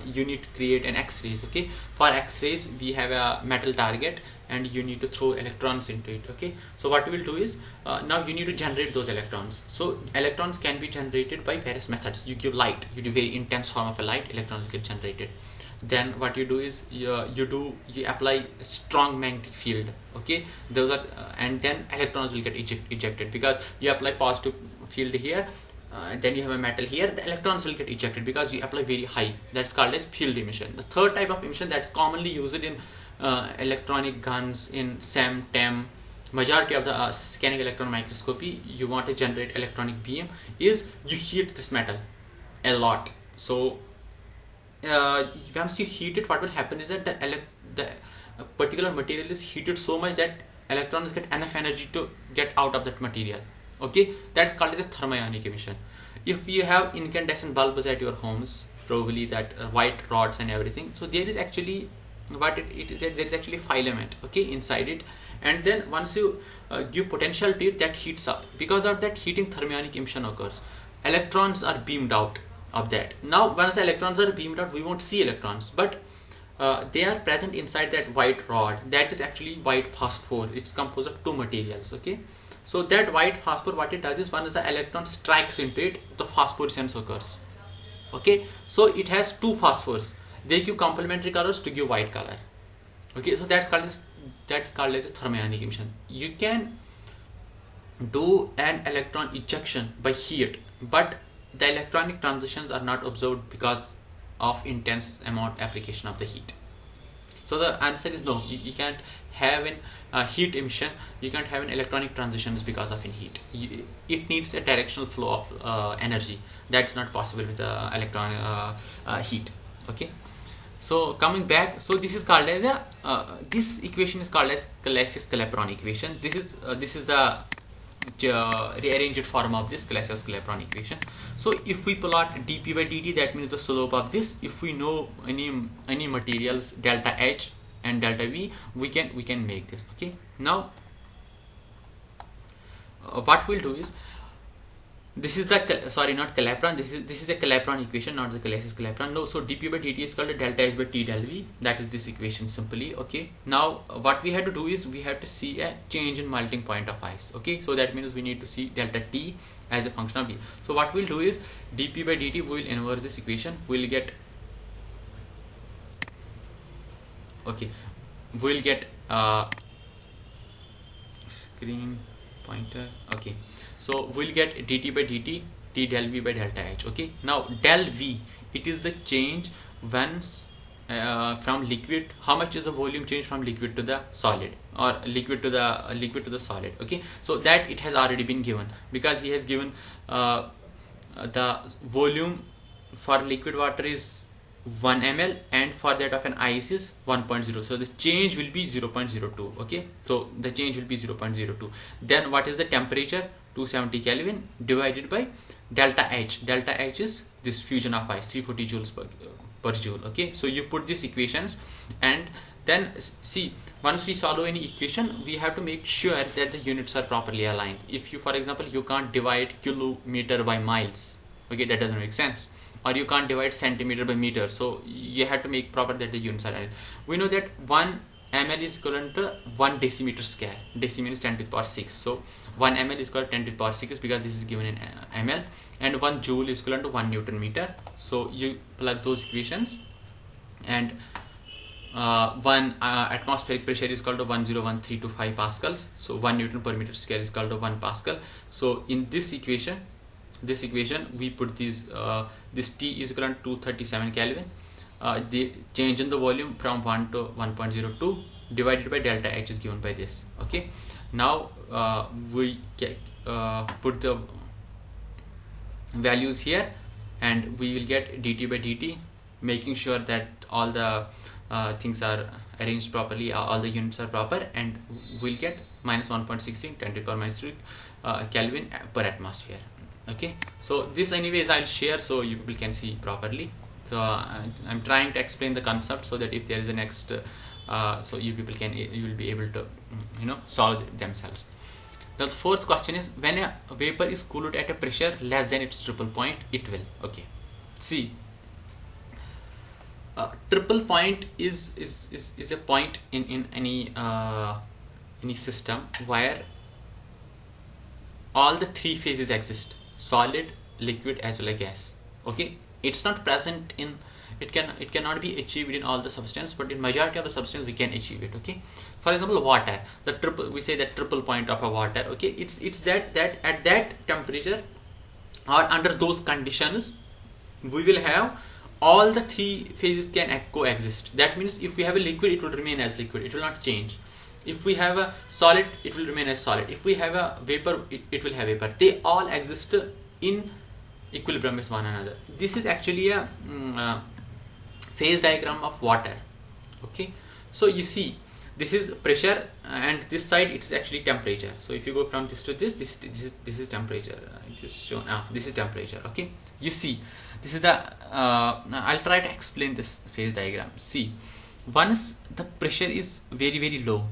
you need to create an X-rays. Okay, for X-rays we have a metal target and you need to throw electrons into it. Okay, so what we will do is now you need to generate those electrons. So electrons can be generated by various methods. You give light, you do very intense form of a light, electrons get generated. Then what you do is you apply a strong magnetic field. Okay, those are and then electrons will get ejected, because you apply positive field here, then you have a metal here, the electrons will get ejected because you apply very high. That's called as field emission. The third type of emission that's commonly used in electronic guns, in SEM, TEM, majority of the scanning electron microscopy, you want to generate electronic beam, is you heat this metal a lot. So once you heat it, what will happen is that the particular material is heated so much that electrons get enough energy to get out of that material. Okay, that's called as a thermionic emission. If you have incandescent bulbs at your homes, probably that white rods and everything, so there is actually what it is that there is actually filament, okay, inside it, and then once you give potential to it, that heats up. Because of that heating, thermionic emission occurs. Electrons are beamed out of that. Now once the electrons are beamed out, we won't see electrons, but they are present inside that white rod. That is actually white phosphor. It's composed of two materials. Okay, so that white phosphor, what it does is, once the electron strikes into it, the phosphorescence occurs. Okay, so it has two phosphors, they give complementary colors to give white color. Okay, so that's called as a thermionic emission. You can do an electron ejection by heat, but the electronic transitions are not observed because of intense amount application of the heat. So the answer is no. You can't have an heat emission. You can't have an electronic transitions because of in heat. It needs a directional flow of energy. That's not possible with electron heat. Okay. So coming back, so this is called as a this equation is called as Clausius-Clapeyron equation. This is the rearranged form of this Clausius-Clapeyron equation. So if we plot dp by dt, that means the slope of this. If we know any materials delta H and delta V, we can make this. Okay. Now what we'll do is, this is the sorry, not Clapeyron. This is a Clapeyron equation, not the Clausius-Clapeyron. No, so dp by dt is called delta H by T del V. That is this equation simply. Okay. Now what we have to do is we have to see a change in melting point of ice. Okay. So that means we need to see delta T as a function of V. So what we'll do is dp by dt, we will inverse this equation. We'll get screen pointer. Okay, so we'll get dt by dt, T del V by delta H. Okay, now del V, it is the change when from liquid. How much is the volume change from liquid to the solid, or liquid to the solid? Okay, so that it has already been given, because he has given the volume for liquid water is 1 ml, and for that of an ice is 1.0. so the change will be 0.02. okay, so the change will be 0.02. then what is the temperature? 270 Kelvin divided by delta H. Delta H is this fusion of ice, 340 joules per joule. Okay, so you put these equations, and then see, once we solve any equation, we have to make sure that the units are properly aligned. If you, for example, you can't divide kilometer by miles, okay, that doesn't make sense. Or you can't divide centimeter by meter, so you have to make proper that the units are aligned. We know that 1 ml is equivalent to 1 decimeter square. Decimeter is 10 to the power 6, so 1 ml is equal to 10 to the power 6 because this is given in ml, and 1 joule is equivalent to 1 Newton meter. So you plug those equations, and one atmospheric pressure is equal to 101,325 pascals. So 1 Newton per meter square is equal to 1 pascal. So in this equation we put these this T is equal to 237 Kelvin. The change in the volume from 1 to 1.02 divided by delta H is given by this. Okay, now we put the values here, and we will get dt by dt, making sure that all the things are arranged properly, all the units are proper, and we'll get minus 1.16 10 to the power minus 3 Kelvin per atmosphere. Okay, so this anyways I'll share so you people can see properly. So I'm trying to explain the concept so that if there is a next so you will be able to solve themselves. The fourth question is, when a vapor is cooled at a pressure less than its triple point, it will. Okay, see, triple point is a point in any system where all the three phases exist: solid, liquid, as well as gas. Okay, it's not present in, it cannot be achieved in all the substance, but in majority of the substance we can achieve it. Okay, for example, water, we say that triple point of a water. Okay, it's that at that temperature or under those conditions we will have all the three phases can coexist. That means if we have a liquid, it will remain as liquid, it will not change. If we have a solid, it will remain as solid. If we have a vapor, it will have vapor. They all exist in equilibrium with one another. This is actually a phase diagram of water. Okay, so you see, this is pressure, and this side it is actually temperature. So if you go from this to this is temperature. This is temperature. Okay, you see, this is the I'll try to explain this phase diagram. See, once the pressure is very low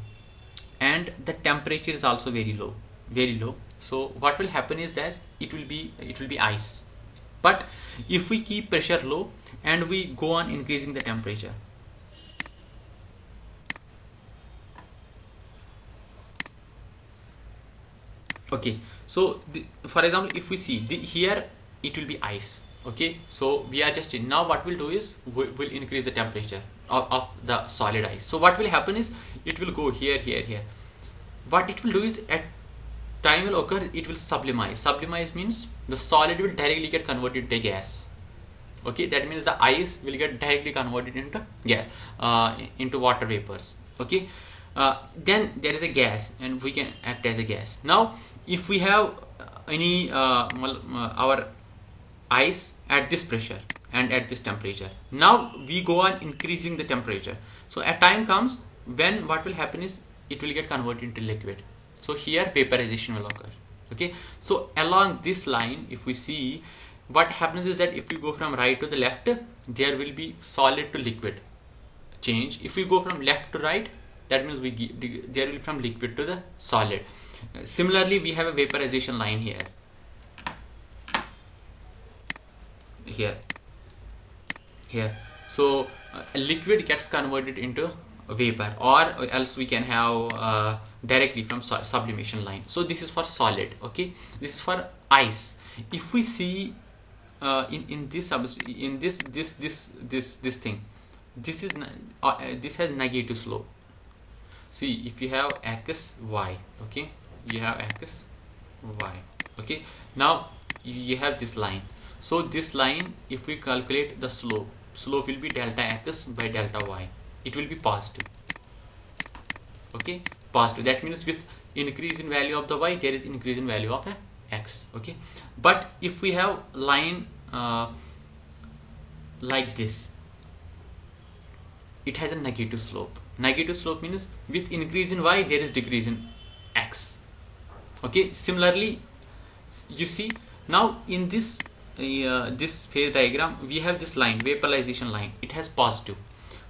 and the temperature is also very low, so what will happen is that it will be ice. But if we keep pressure low and we go on increasing the temperature, okay, so for example, if we see here, it will be ice. Okay, so we are just in. Now what we'll do is we'll increase the temperature of the solid ice. So what will happen is it will go here. What it will do is time will occur, it will sublimize. Sublimize means the solid will directly get converted into gas. Okay, that means the ice will get directly converted into gas, into water vapors. Okay, then there is a gas, and we can act as a gas. Now, if we have any our ice at this pressure and at this temperature, now we go on increasing the temperature. So a time comes when what will happen is it will get converted into liquid. So here vaporization will occur. Okay, so along this line, if we see, what happens is that if we go from right to the left, there will be solid to liquid change. If we go from left to right, that means there will be from liquid to the solid. Similarly, we have a vaporization line here. So a liquid gets converted into a vapor, or else we can have directly from sublimation line. So this is for solid. Okay, this is for ice. If we see in this thing, this has negative slope. See, if you have x, y, okay, you have x, y, okay. Now you have this line. So this line, if we calculate the slope will be delta x by delta y. It will be positive. Okay, positive. That means with increase in value of the y, there is increase in value of x. Okay, but if we have line like this, it has a negative slope. Negative slope means with increase in y, there is decrease in x. Okay, similarly, you see, now in this this phase diagram, we have this line, vaporization line, it has positive.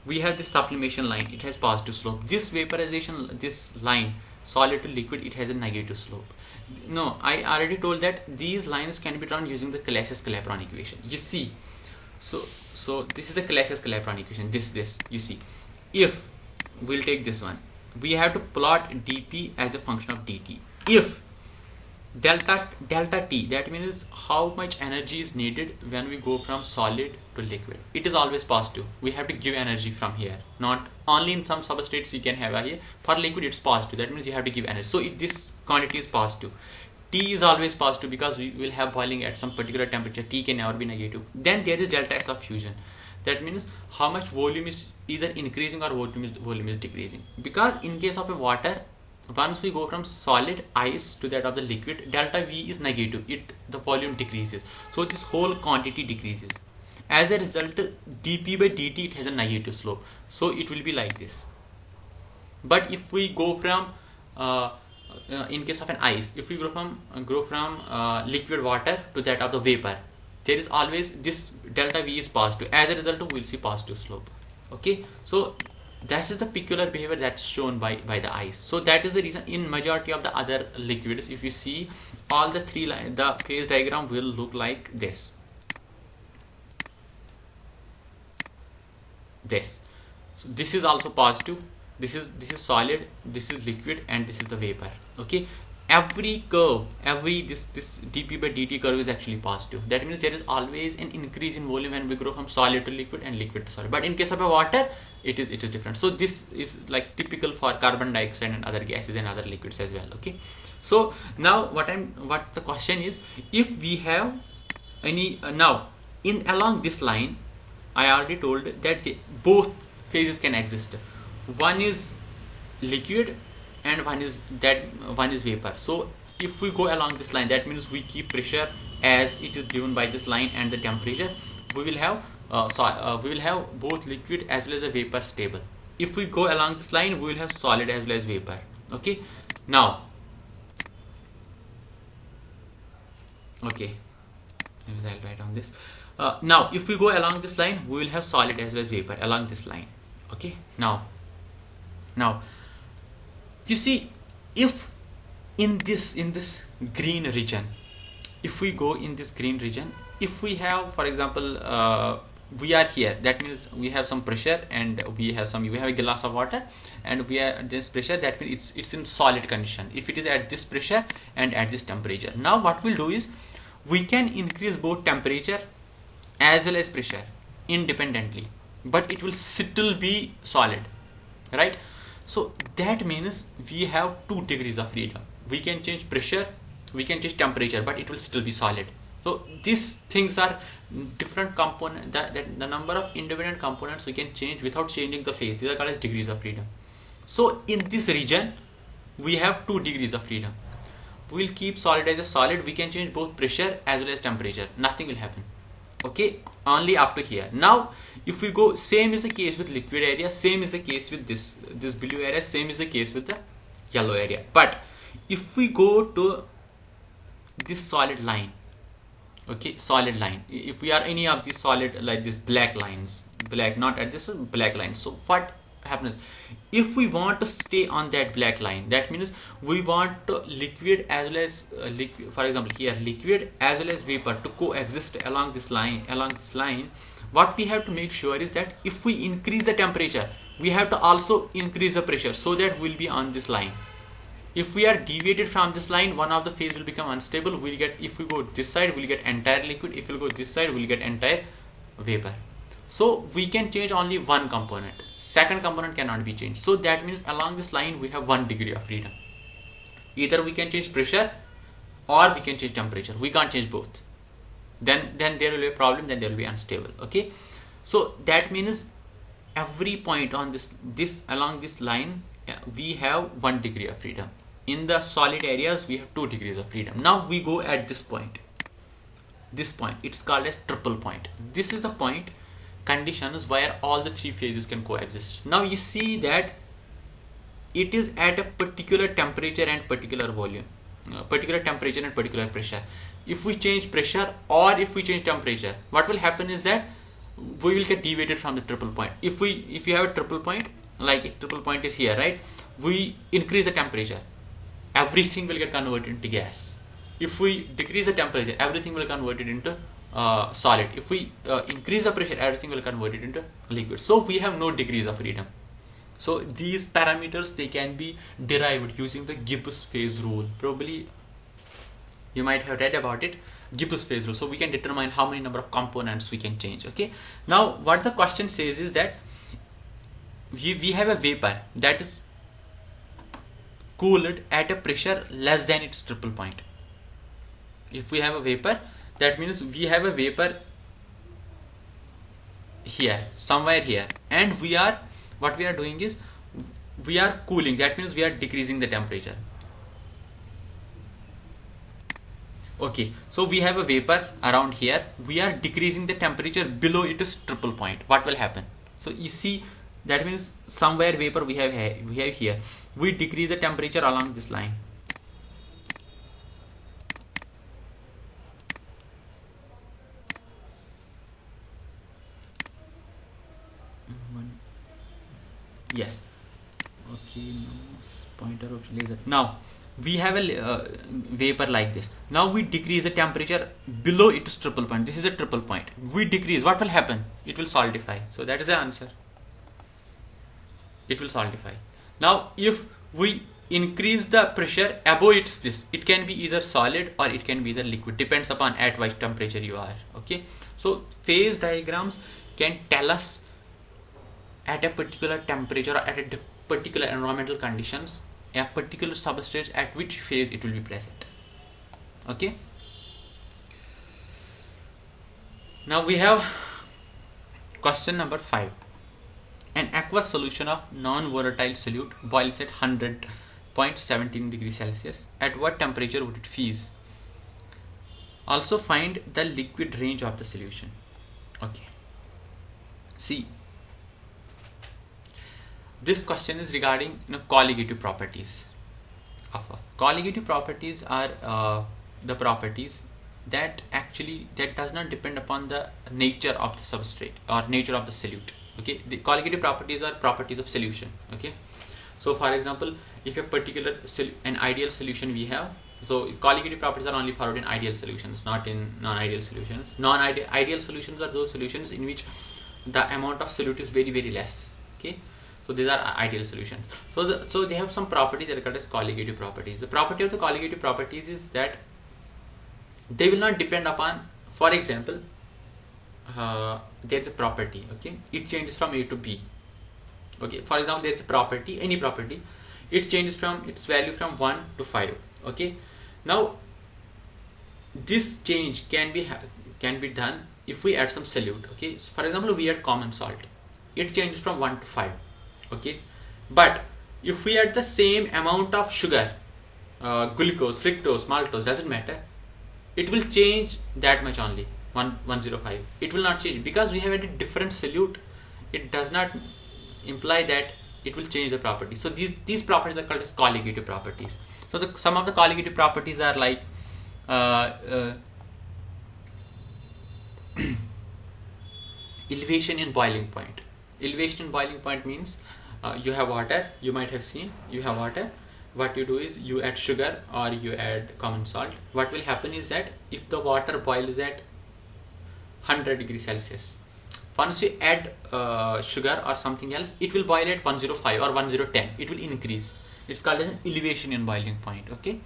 We have this sublimation line, it has positive slope. This vaporization, this line, solid to liquid, it has a negative slope. No, I already told that these lines can be drawn using the Clausius-Clapeyron equation. You see, so this is the Clausius-Clapeyron equation. This you see, if we'll take this one, we have to plot dp as a function of dt. If delta t, that means how much energy is needed when we go from solid to liquid, it is always positive. We have to give energy from here, not only in some substrates you can have here. For liquid it's positive, that means you have to give energy. So if this quantity is positive, T is always positive because we will have boiling at some particular temperature. T can never be negative. Then there is delta x of fusion. That means how much volume is either increasing or volume is decreasing. Because in case of a water, once we go from solid ice to that of the liquid, delta V is negative. The volume decreases. So this whole quantity decreases. As a result, dp by dt, it has a negative slope. So it will be like this. But if we go from in case of an ice, if we go from liquid water to that of the vapor, there is always this delta V is positive. As a result, we will see positive slope. Okay, so that is the peculiar behavior that's shown by the ice. So that is the reason in majority of the other liquids, if you see, all the three lines, the phase diagram will look like this. So this is also positive. This is solid, this is liquid, and this is the vapor. Okay, every curve, this dp by dt curve is actually positive. That means there is always an increase in volume when we grow from solid to liquid and liquid to solid. But in case of a water, it is different. So this is like typical for carbon dioxide and other gases and other liquids as well. Okay, so now what the question is, if we have any now along this line, I already told that both phases can exist. One is liquid and one is vapor. So if we go along this line, that means we keep pressure as it is given by this line and the temperature, we will have both liquid as well as a vapor stable. If we go along this line, we will have solid as well as vapor. Okay, now I'll write on this. Now if we go along this line, we will have solid as well as vapor along this line. Okay, now you see, if in this green region, if we go in this green region, if we have, for example, we are here, that means we have some pressure and we have a glass of water and we are this pressure, that means it's in solid condition. If it is at this pressure and at this temperature, now what we'll do is we can increase both temperature as well as pressure independently, but it will still be solid, right? So that means we have 2 degrees of freedom. we can change pressure, we can change temperature, but it will still be solid. So these things are different component, that the number of independent components we can change without changing the phase. These are called as degrees of freedom. So in this region we have 2 degrees of freedom. We will keep solid as a solid. We can change both pressure as well as temperature. Nothing will happen. Okay, only up to here. Now if we go, same is the case with liquid area, same is the case with this blue area, same is the case with the yellow area. But if we go to this solid line, okay, solid line, if we are any of these solid, like this black lines, black, not at this one, black line. So what happens if we want to stay on that black line? That means we want liquid as well as liquid, for example here liquid as well as vapor to coexist along this line. What we have to make sure is that if we increase the temperature, we have to also increase the pressure, so that we'll be on this line. If we are deviated from this line, one of the phase will become unstable. We'll get, if we go this side, we'll get entire liquid. If we go this side, we'll get entire vapor. So we can change only one component. Second component cannot be changed. So that means along this line we have 1 degree of freedom. Either we can change pressure or we can change temperature. We can't change both. Then there will be a problem. Then there will be unstable. Okay. So that means every point on this along this line we have 1 degree of freedom. In the solid areas we have 2 degrees of freedom. Now we go at this point. This point, it's called as triple point. This is the point conditions where all the 3 phases can coexist. Now you see that it is at a particular temperature and particular volume, particular temperature and particular pressure. If we change pressure or if we change temperature, what will happen is that we will get deviated from the triple point. If you have a triple point, like a triple point is here, right? We increase the temperature, everything will get converted into gas. If we decrease the temperature, everything will convert it into solid. If we increase the pressure, everything will convert it into liquid. So we have no degrees of freedom. So these parameters, they can be derived using the Gibbs phase rule. Probably you might have read about it, Gibbs phase rule. So we can determine how many number of components we can change. Okay. Now what the question says is that we have a vapor that is cooled at a pressure less than its triple point. If we have a vapor, that means we have a vapor here, somewhere here, and what we are doing is we are cooling. That means we are decreasing the temperature. Okay, so we have a vapor around here. We are decreasing the temperature below its triple point. What will happen? So you see, that means somewhere vapor we have here. We decrease the temperature along this line. Yes. Okay. No pointer of laser. Now we have a vapor like this. Now we decrease the temperature below its triple point. This is a triple point. We decrease. What will happen? It will solidify. So that is the answer. It will solidify. Now if we increase the pressure above it can be either solid or it can be the liquid. Depends upon at what temperature you are. Okay. So phase diagrams can tell us at a particular temperature or at a particular environmental conditions, a particular substrate at which phase it will be present. Okay. Now we have question number 5. An aqueous solution of non-volatile solute boils at 100.17 degrees Celsius. At what temperature would it freeze? Also find the liquid range of the solution. Okay. See, this question is regarding colligative properties. Colligative properties are the properties that does not depend upon the nature of the substrate or nature of the solute. Okay, the colligative properties are properties of solution. Okay, so for example, if a particular an ideal solution we have, so colligative properties are only found in ideal solutions, not in non-ideal solutions. Ideal solutions are those solutions in which the amount of solute is very, very less. Okay. So these are ideal solutions. So they have some properties that are called as colligative properties. The property of the colligative properties is that they will not depend upon, for example, there's a property, okay, it changes from A to B. Okay, for example, there's a property, any property, it changes from its value from 1 to 5. Okay, now this change can be done if we add some solute. Okay, so for example, we add common salt, it changes from 1 to 5. Okay, but if we add the same amount of sugar, glucose, fructose, maltose, doesn't matter, it will change that much only, 105. It will not change because we have added different solute. It does not imply that it will change the property. So these properties are called as colligative properties. So some of the colligative properties are like elevation in boiling point. Elevation in boiling point means you have water. You might have seen, you have water. What you do is you add sugar or you add common salt. What will happen is that if the water boils at 100 degrees Celsius, once you add sugar or something else, it will boil at 105 or 1010. It will increase. It's called as an elevation in boiling point. Okay,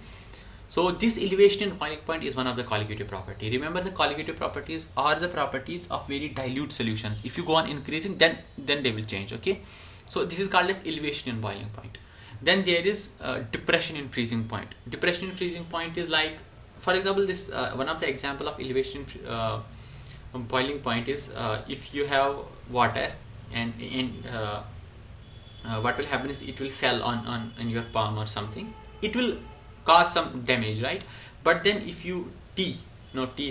so this elevation in boiling point is one of the colligative property. Remember, the colligative properties are the properties of very dilute solutions. If you go on increasing, then they will change. Okay, so this is called as elevation in boiling point. Then there is depression in freezing point. Depression in freezing point is like, for example, this one of the example of elevation boiling point is if you have water and what will happen is it will fall on your palm or something. It will cause some damage, right? But then if you tea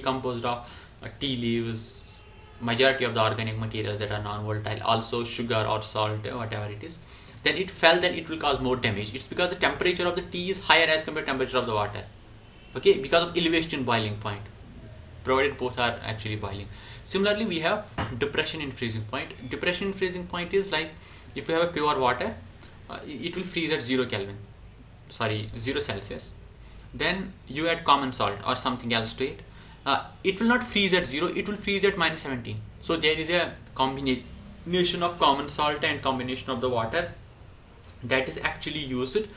composed of tea leaves, majority of the organic materials that are non-volatile, also sugar or salt, whatever it is, then it fell, then it will cause more damage. It's because the temperature of the tea is higher as compared to temperature of the water. Okay, because of elevation in boiling point, provided both are actually boiling. Similarly, we have depression in freezing point. Depression in freezing point is like, if you have a pure water, it will freeze at 0 Celsius. Then you add common salt or something else to it. It will not freeze at 0, it will freeze at minus 17. So there is a combination of common salt and combination of the water that is actually used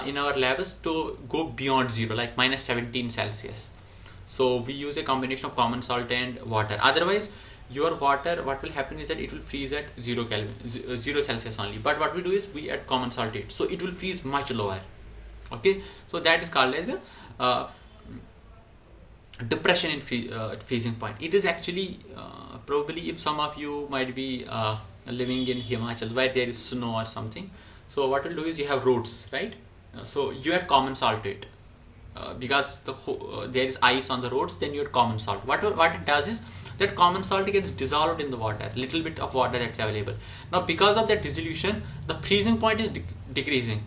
in our labs to go beyond 0, like minus 17 Celsius. So we use a combination of common salt and water. Otherwise, your water, what will happen is that it will freeze at 0 Celsius only. But what we do is we add common salt to it, so it will freeze much lower. Okay, so that is called as a depression in freezing point. It is actually probably, if some of you might be living in Himachal where there is snow or something, so what we'll do is you have roads, right? So you add common salt to it because there is ice on the roads. Then you add common salt. What it does is that common salt gets dissolved in the water, little bit of water that's available. Now because of that dissolution, the freezing point is decreasing.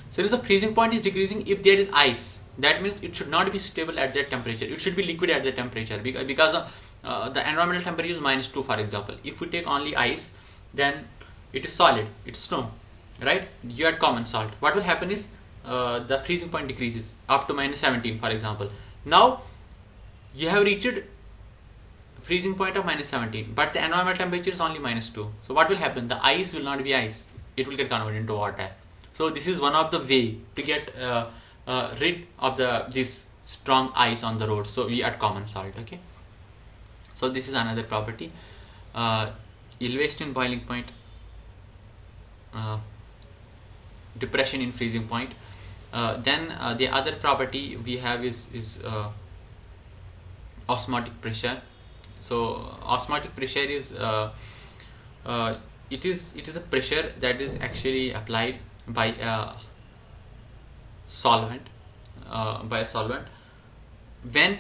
So the freezing point is decreasing if there is ice. That means it should not be stable at that temperature. It should be liquid at that temperature because the environmental temperature is -2, for example. If we take only ice, then it is solid. It's snow, right? You add common salt. What will happen is the freezing point decreases up to minus 17, for example. Now you have reached freezing point of minus 17, but the environmental temperature is only -2. So what will happen? The ice will not be ice. It will get converted into water. So this is one of the way to get rid of this strong ice on the road. So we add common salt. Okay. So this is another property. Elevation in boiling point, depression in freezing point. Then the other property we have is osmotic pressure. So osmotic pressure is it is a pressure that is actually applied by a solvent when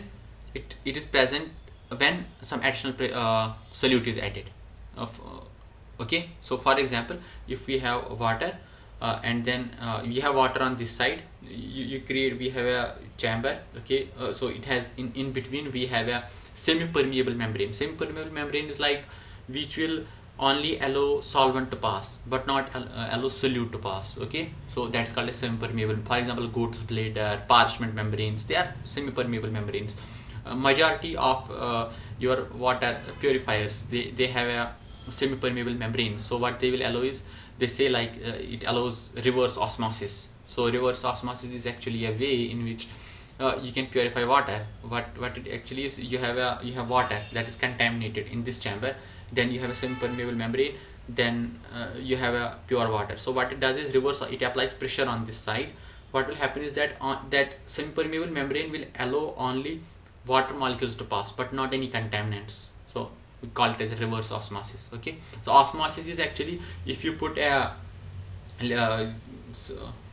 it is present when some additional solute is added. Okay, so for example, if we have water and then we have water on this side, we have a chamber. Okay, so it has in between we have a semi-permeable membrane. Semi-permeable membrane is like which will only allow solvent to pass but not allow solute to pass. Okay, so that's called a semi-permeable. For example, goat's bladder, parchment membranes, they are semi-permeable membranes. Majority of your water purifiers, they have a semi-permeable membrane. So what they will allow is, they say like it allows reverse osmosis. So reverse osmosis is actually a way in which you can purify water. What it actually is, you have water that is contaminated in this chamber, then you have a semi-permeable membrane, then you have a pure water. So what it does is it applies pressure on this side, what will happen is that that semi-permeable membrane will allow only water molecules to pass, but not any contaminants. So we call it as a reverse osmosis. Okay, so osmosis is actually if you put a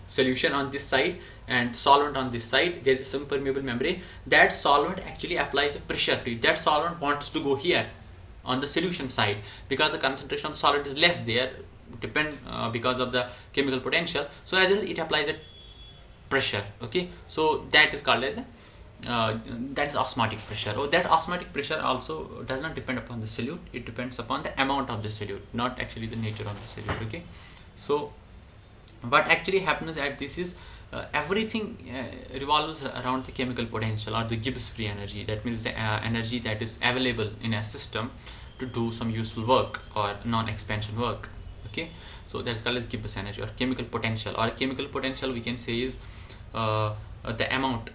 solution on this side and solvent on this side, there is a semi-permeable membrane. That solvent actually applies a pressure to it. That solvent wants to go here on the solution side because the concentration of the solvent is less there, because of the chemical potential. So as well, it applies a pressure. Okay, so that is called as a that is osmotic pressure. That osmotic pressure also does not depend upon the solute, it depends upon the amount of the solute, not actually the nature of the solute. Okay, so what actually happens at this is everything revolves around the chemical potential or the Gibbs free energy. That means the energy that is available in a system to do some useful work or non-expansion work. Okay, so that's called as Gibbs energy or chemical potential. Or chemical potential we can say is the amount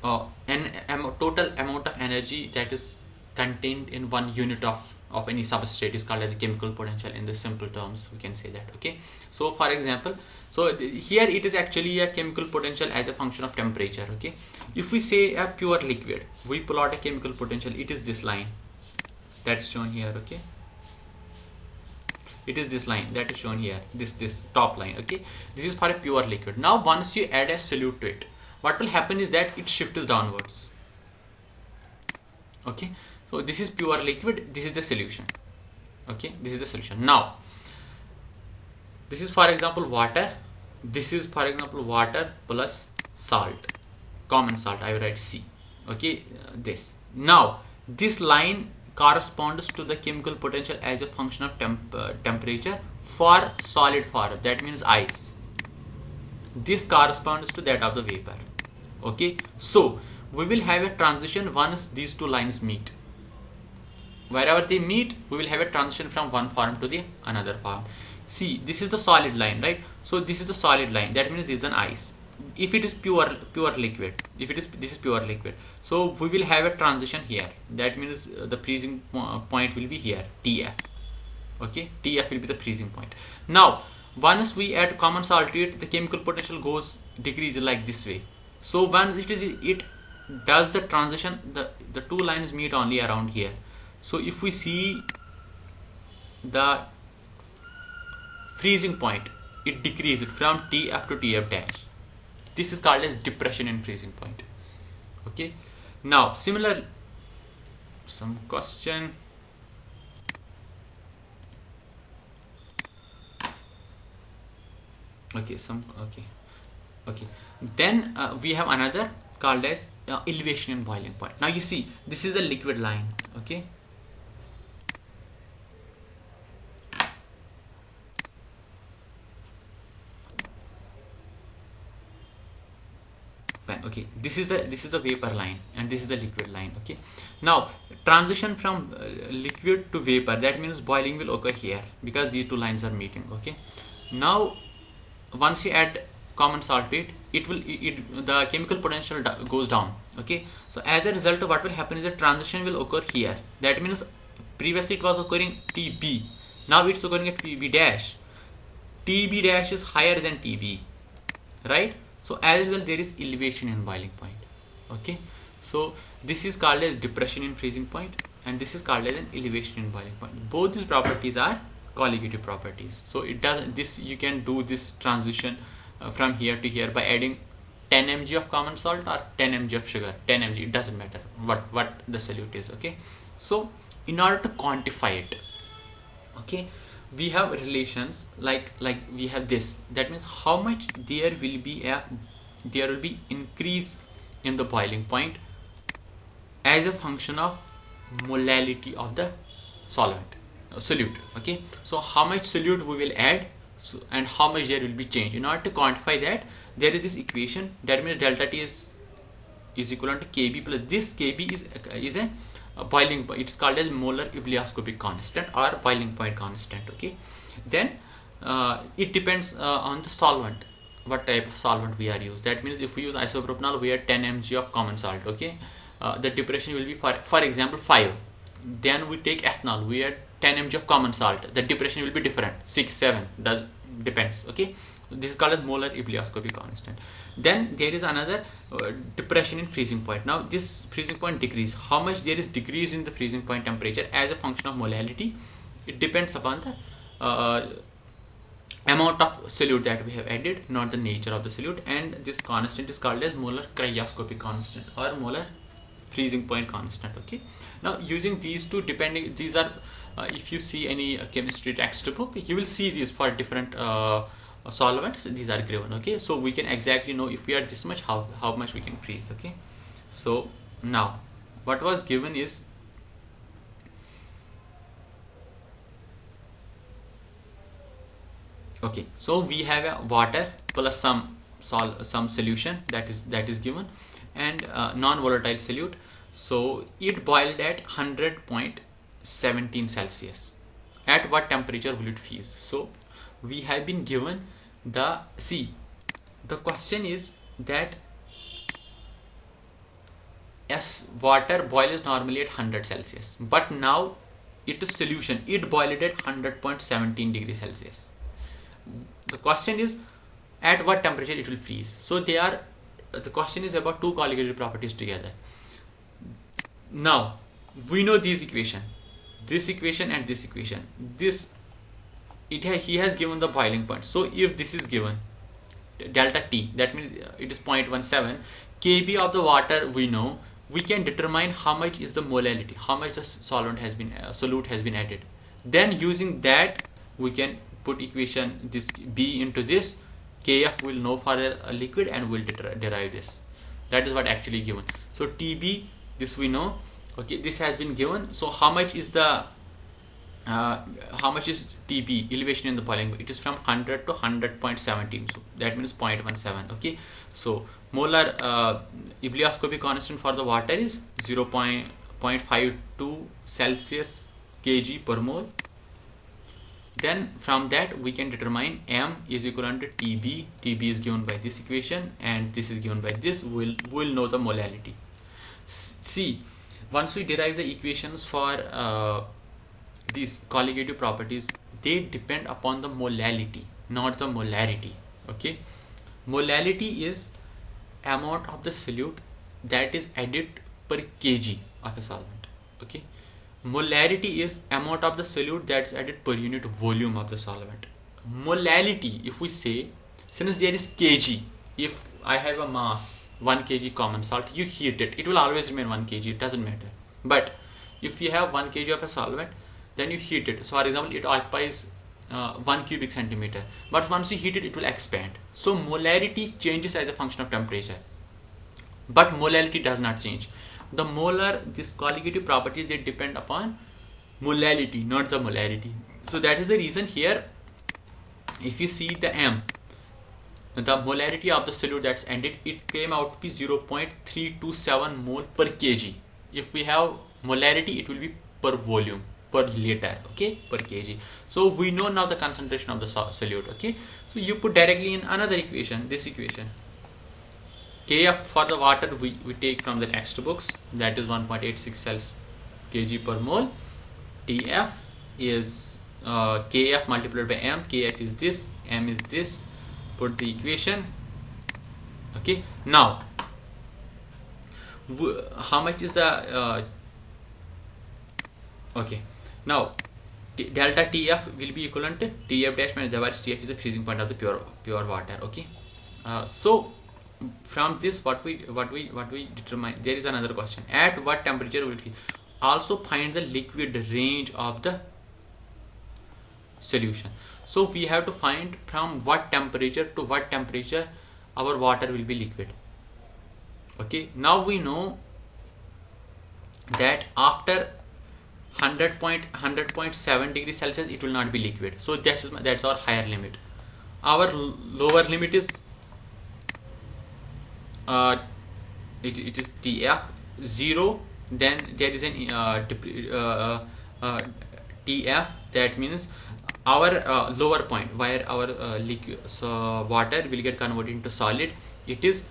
total amount of energy that is contained in 1 unit of any substrate is called as a chemical potential. In the simple terms we can say that. Okay, so for example, so here it is actually a chemical potential as a function of temperature. Okay, if we say a pure liquid, we plot a chemical potential, it is this line that's shown here. Okay, it is this line that is shown here, this top line. Okay, this is for a pure liquid. Now once you add a solute to it, what will happen is that it shifts downwards. Okay, so this is pure liquid, this is the solution. Okay, this is the solution. Now this is for example water, this is for example water plus salt, common salt, I will write C. Okay, this. Now this line corresponds to the chemical potential as a function of temperature for solid form, that means ice. This corresponds to that of the vapor. Okay, so we will have a transition once these two lines meet. Wherever they meet, we will have a transition from one form to the another form. See, this is the solid line, right? So this is the solid line, that means this is an ice. If it is pure liquid, this is pure liquid, so we will have a transition here, that means the freezing point will be here, TF. Okay, TF will be the freezing point. Now once we add common salt to it, the chemical potential decreases like this way. So when it does the transition, the two lines meet only around here. So if we see the freezing point, it decreases from TF to TF dash. This is called as depression in freezing point. Okay, now similar, some question. Okay, okay, then we have another called as elevation in boiling point. Now you see, this is a liquid line. Okay, okay, this is the vapor line and this is the liquid line. Okay, now transition from liquid to vapor, that means boiling will occur here because these two lines are meeting. Okay, now once you add common salt to it, the chemical potential goes down. Okay, so as a result, what will happen is the transition will occur here. That means previously it was occurring TB, now it's occurring at TB dash. TB dash is higher than TB, right? So as a result, there is elevation in boiling point. Okay, so this is called as depression in freezing point and this is called as an elevation in boiling point. Both these properties are colligative properties. So it doesn't, this you can do this transition from here to here by adding 10 mg of common salt or 10 mg of sugar. 10 mg, it doesn't matter what the solute is. Okay, so in order to quantify it, okay, we have relations like we have this, that means how much there will be increase in the boiling point as a function of molality of the solute. Okay, so how much solute we will add, and how much there will be change. In order to quantify that, there is this equation, that means delta T is equal to Kb plus this Kb is a boiling point. It's called as molar ebullioscopic constant or boiling point constant. Okay, then it depends on the solvent, what type of solvent we are using. That means if we use isopropanol, we add 10 mg of common salt. Okay, the depression will be for example 5. Then we take ethanol, we add 10 mg of common salt, the depression will be different, 6, 7, depends. Okay, This is called as molar ebullioscopy constant. Then there is another depression in freezing point. Now this freezing point decrease, how much there is decrease in the freezing point temperature as a function of molality, it depends upon the amount of solute that we have added, not the nature of the solute. And this constant is called as molar cryoscopy constant or molar freezing point constant. Okay, now using these two, depending, these are if you see any chemistry textbook, you will see these for different solvents, these are given. Okay, so we can exactly know if we are this much, how much we can freeze. Okay, so now what was given is, okay, so we have a water plus some solution that is given, and non-volatile solute. So it boiled at 100.17 Celsius. At what temperature will it freeze? So we have been given the question is that as water boils normally at 100 Celsius, but now it is solution, it boiled at 100.17 degrees Celsius. The question is at what temperature it will freeze. So the question is about two colligated properties together. Now we know this equation and this equation. He has given the boiling point. So if this is given delta T, that means it is 0.17 kb of the water, we know, we can determine how much is the molality, how much the solute has been added. Then using that we can put equation this B into this, Kf will know for a liquid and will derive this. That is what actually given. So Tb, this we know. Okay, this has been given. So how much is Tb, elevation in the boiling point? It is from 100 to 100.17, so that means 0.17. Okay, so molar ebullioscopy constant for the water is 0.52 Celsius kg per mole. Then from that we can determine M is equivalent to Tb. Tb is given by this equation and this is given by this. We'll know the molality. See, once we derive the equations for these colligative properties, they depend upon the molality, not the molarity. Okay, molality is amount of the solute that is added per kg of a solvent. Okay, molarity is amount of the solute that is added per unit volume of the solvent. Molality, if we say, since there is kg, if I have a mass 1 kg common salt, you heat it, it will always remain 1 kg, it doesn't matter. But if you have 1 kg of a solvent, then you heat it. So for example, it occupies 1 cubic centimeter, but once you heat it, it will expand. So molarity changes as a function of temperature, but molality does not change. The this colligative properties, they depend upon molality, not the molarity. So that is the reason here, if you see the M, the molarity of the solute that's ended, it came out to be 0.327 mole per kg. If we have molarity, it will be per volume, per liter, okay, per kg. So we know now the concentration of the solute. Okay, so you put directly in another equation, this equation. Kf for the water we take from the textbooks, that is 1.86 cells kg per mole. Tf is Kf multiplied by M. Kf is this, M is this. Put the equation. Okay, now how much is the okay, now delta Tf will be equivalent to Tf dash minus Tf is the freezing point of the pure water. Okay, so from this what we determine, there is another question: at what temperature will it freeze? Also find the liquid range of the solution. So we have to find from what temperature to what temperature our water will be liquid. Okay, now we know that after 100.7 degrees Celsius it will not be liquid. So that's our higher limit. Our lower limit is it is Tf 0. Then there is an Tf, that means our lower point where our liquid water will get converted into solid, it is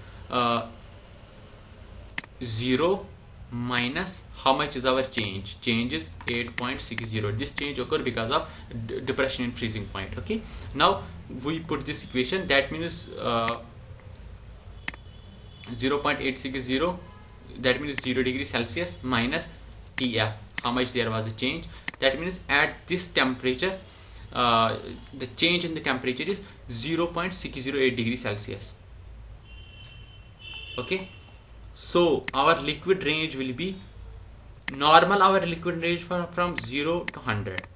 0 minus how much is our change. Change is 8.60. This change occurred because of depression in freezing point. Okay, now we put this equation, that means 0.860, that means 0 degrees Celsius minus TF, how much there was a change. That means at this temperature the change in the temperature is 0.608 degrees Celsius. Okay, so our liquid range will be normal, our liquid range from 0 to 100.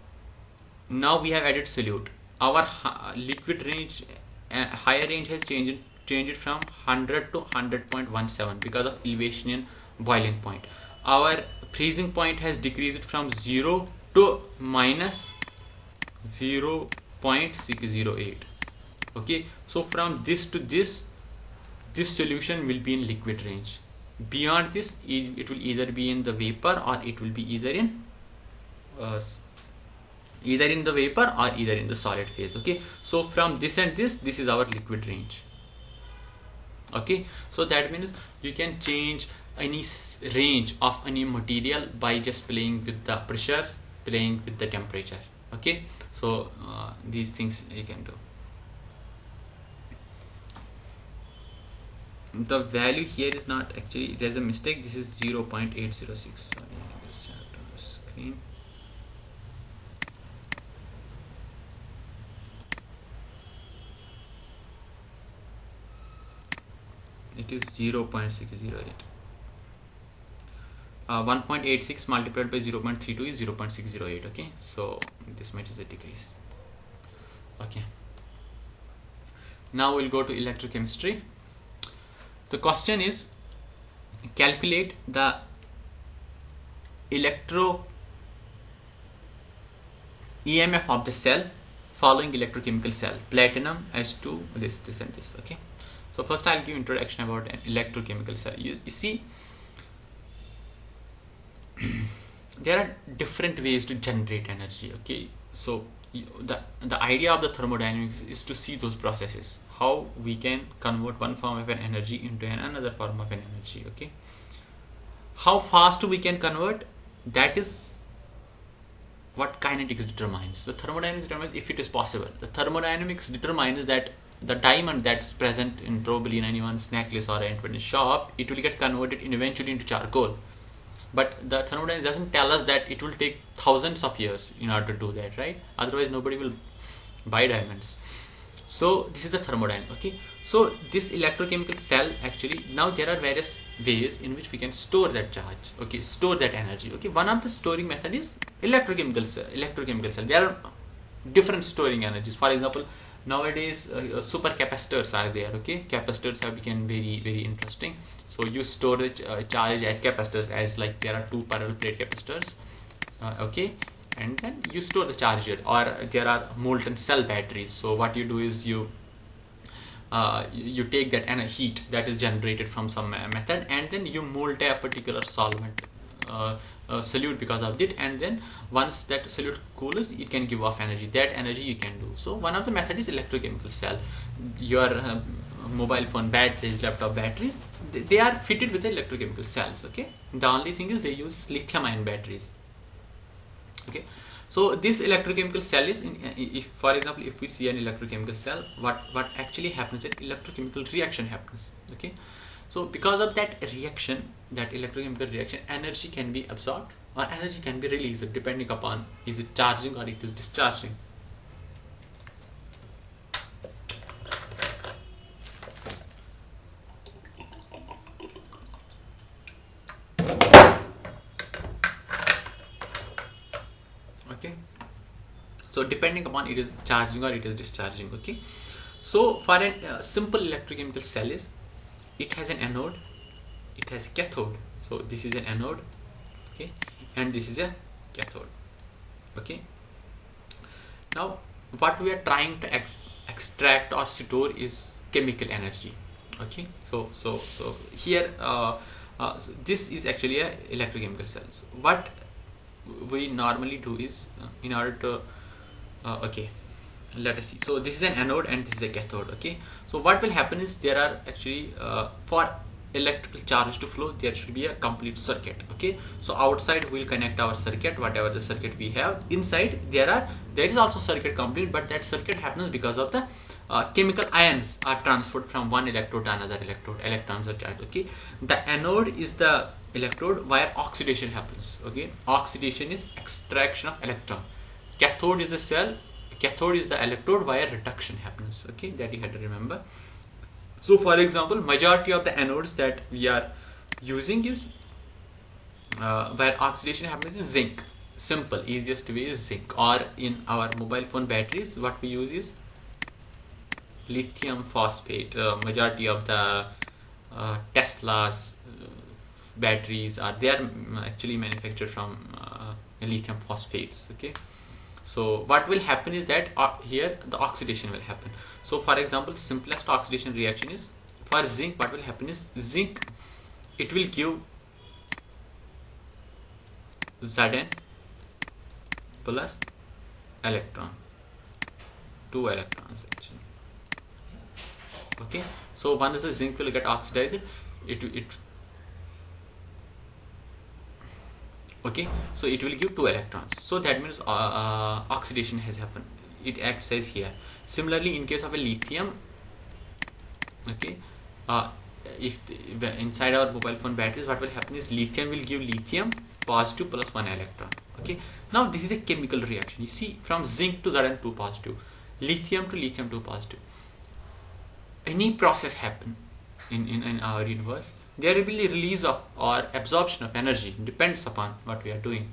Now we have added solute. Our liquid range, higher range has changed from 100 to 100.17 because of elevation in boiling point. Our freezing point has decreased from 0 to minus 0.608. Okay, so from this to this solution will be in liquid range. Beyond this, it will either be in the vapor or it will be either in the vapor or either in the solid phase. Okay, so from this and this is our liquid range. Okay, so that means you can change any range of any material by just playing with the pressure, playing with the temperature. Okay, so these things you can do. The value here is not actually, there's a mistake. This is 0.806. Sorry, I just have it on the screen. It is 0.608. 1.86 multiplied by 0.32 is 0.608. Okay, so this much is a decrease. Okay, now we'll go to electrochemistry. The question is, calculate the electro EMF of the cell following electrochemical cell, platinum, H2, this and this. Okay, so first I'll give introduction about an electrochemical cell. You see, there are different ways to generate energy. Okay, so the idea of the thermodynamics is to see those processes, how we can convert one form of an energy into another form of an energy. Okay, how fast we can convert, that is what kinetics determines. The thermodynamics determines if it is possible. The thermodynamics determines that the diamond that's present in probably in anyone's necklace or in shop, it will get converted eventually into charcoal. But the thermodynamics doesn't tell us that it will take thousands of years in order to do that, right? Otherwise nobody will buy diamonds. So this is the thermodynamics. Okay, so this electrochemical cell, actually now there are various ways in which we can store that charge. Okay, store that energy. Okay, one of the storing method is electrochemical cell. There are different storing energies. For example, nowadays supercapacitors are there. Okay, capacitors have become very interesting. So you store the charge as capacitors, as like there are two parallel plate capacitors. Okay, and then you store the charge here. Or there are molten cell batteries. So what you do is you take that heat that is generated from some method, and then you mold a particular solvent solute because of it, and then once that solute cools, it can give off energy. That energy you can do. So one of the method is electrochemical cell. Your mobile phone batteries, laptop batteries, they are fitted with the electrochemical cells. Okay, the only thing is they use lithium ion batteries. Okay, so this electrochemical cell is if for example if we see an electrochemical cell, what actually happens is electrochemical reaction happens. Okay, so because of that reaction, that electrochemical reaction, energy can be absorbed or energy can be released depending upon is it charging or it is discharging. Okay, so depending upon it is charging or it is discharging. Okay, so for a simple electrochemical cell is, it has an anode, it has a cathode. So this is an anode, okay, and this is a cathode. Okay, now what we are trying to extract or store is chemical energy. Okay, so here so this is actually a electrochemical cell. So what we normally do is in order to okay, let us see. So this is an anode and this is a cathode. Okay, so what will happen is there are actually for electrical charge to flow, there should be a complete circuit. Okay, so outside we'll connect our circuit, whatever the circuit we have. Inside there is also circuit complete, but that circuit happens because of the chemical ions are transferred from one electrode to another electrode. Electrons are charged. Okay, the anode is the electrode where oxidation happens. Okay, oxidation is extraction of electron. Cathode is the cell. Cathode is the electrode where reduction happens. Okay, that you had to remember. So for example, majority of the anodes that we are using is where oxidation happens is zinc. Simple, easiest way is zinc. Or in our mobile phone batteries, what we use is lithium phosphate. Majority of the Tesla's batteries they are actually manufactured from lithium phosphates. Okay, so what will happen is that here the oxidation will happen. So for example, simplest oxidation reaction is for zinc. What will happen is zinc, it will give Zn plus electron, 2 electrons actually. Okay, so once the zinc will get oxidized, okay, so it will give 2 electrons. So that means oxidation has happened. It acts as here. Similarly, in case of a lithium, okay, inside our mobile phone batteries, what will happen is lithium will give lithium positive plus 1 electron. Okay, now this is a chemical reaction. You see, from zinc to Zn2 positive, lithium to lithium 2 positive. Any process happen in our universe, there will be release of or absorption of energy, depends upon what we are doing.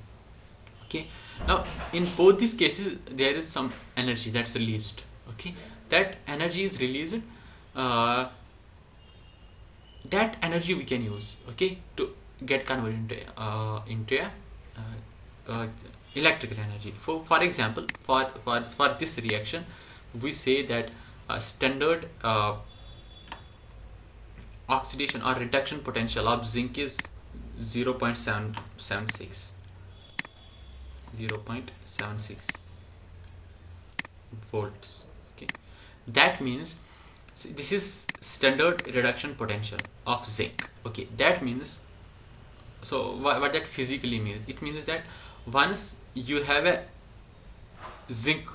Okay, now in both these cases there is some energy that's released. Okay, that energy is released, that energy we can use, okay, to get converted into electrical energy. For example, for this reaction, we say that standard oxidation or reduction potential of zinc is 0.776 volts. Okay, that means this is standard reduction potential of zinc. Okay, that means, so what that physically means, it means that once you have a zinc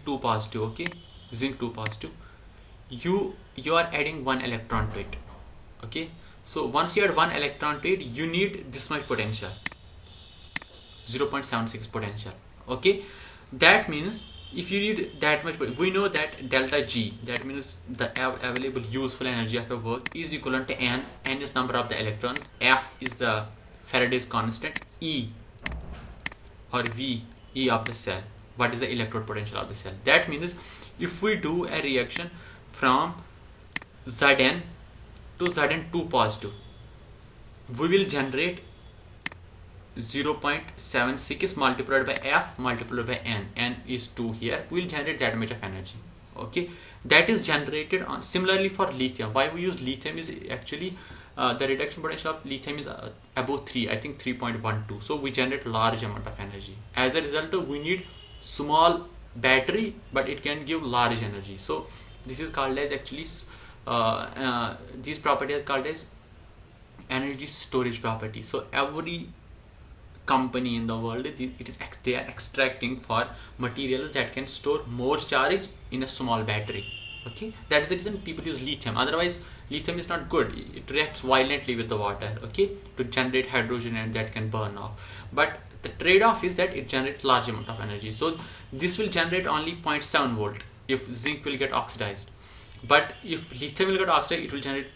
2 positive, okay, zinc 2 positive, you are adding 1 electron to it. Okay, so once you add 1 electron to it, you need this much potential, 0.76 potential. Okay, that means if you need that much, we know that delta G, that means the available useful energy of a work, is equivalent to N. N is number of the electrons, F is the Faraday's constant, E or V, E of the cell, what is the electrode potential of the cell. That means if we do a reaction from Zn to Zn2 positive, we will generate 0.76 multiplied by F multiplied by N. N is 2 here. We will generate that much of energy. Okay, that is generated on. Similarly for lithium, why we use lithium is actually the reduction potential of lithium is above 3, I think 3.12. So we generate large amount of energy. As a result, we need small battery, but it can give large energy. So this is called as actually these properties are called as energy storage property. So every company in the world, they are extracting for materials that can store more charge in a small battery. Okay, that is the reason people use lithium. Otherwise, lithium is not good. It reacts violently with the water, okay, to generate hydrogen, and that can burn off. But the trade-off is that it generates large amount of energy. So this will generate only 0.7 volt if zinc will get oxidized. But if lithium will get oxidized, it will generate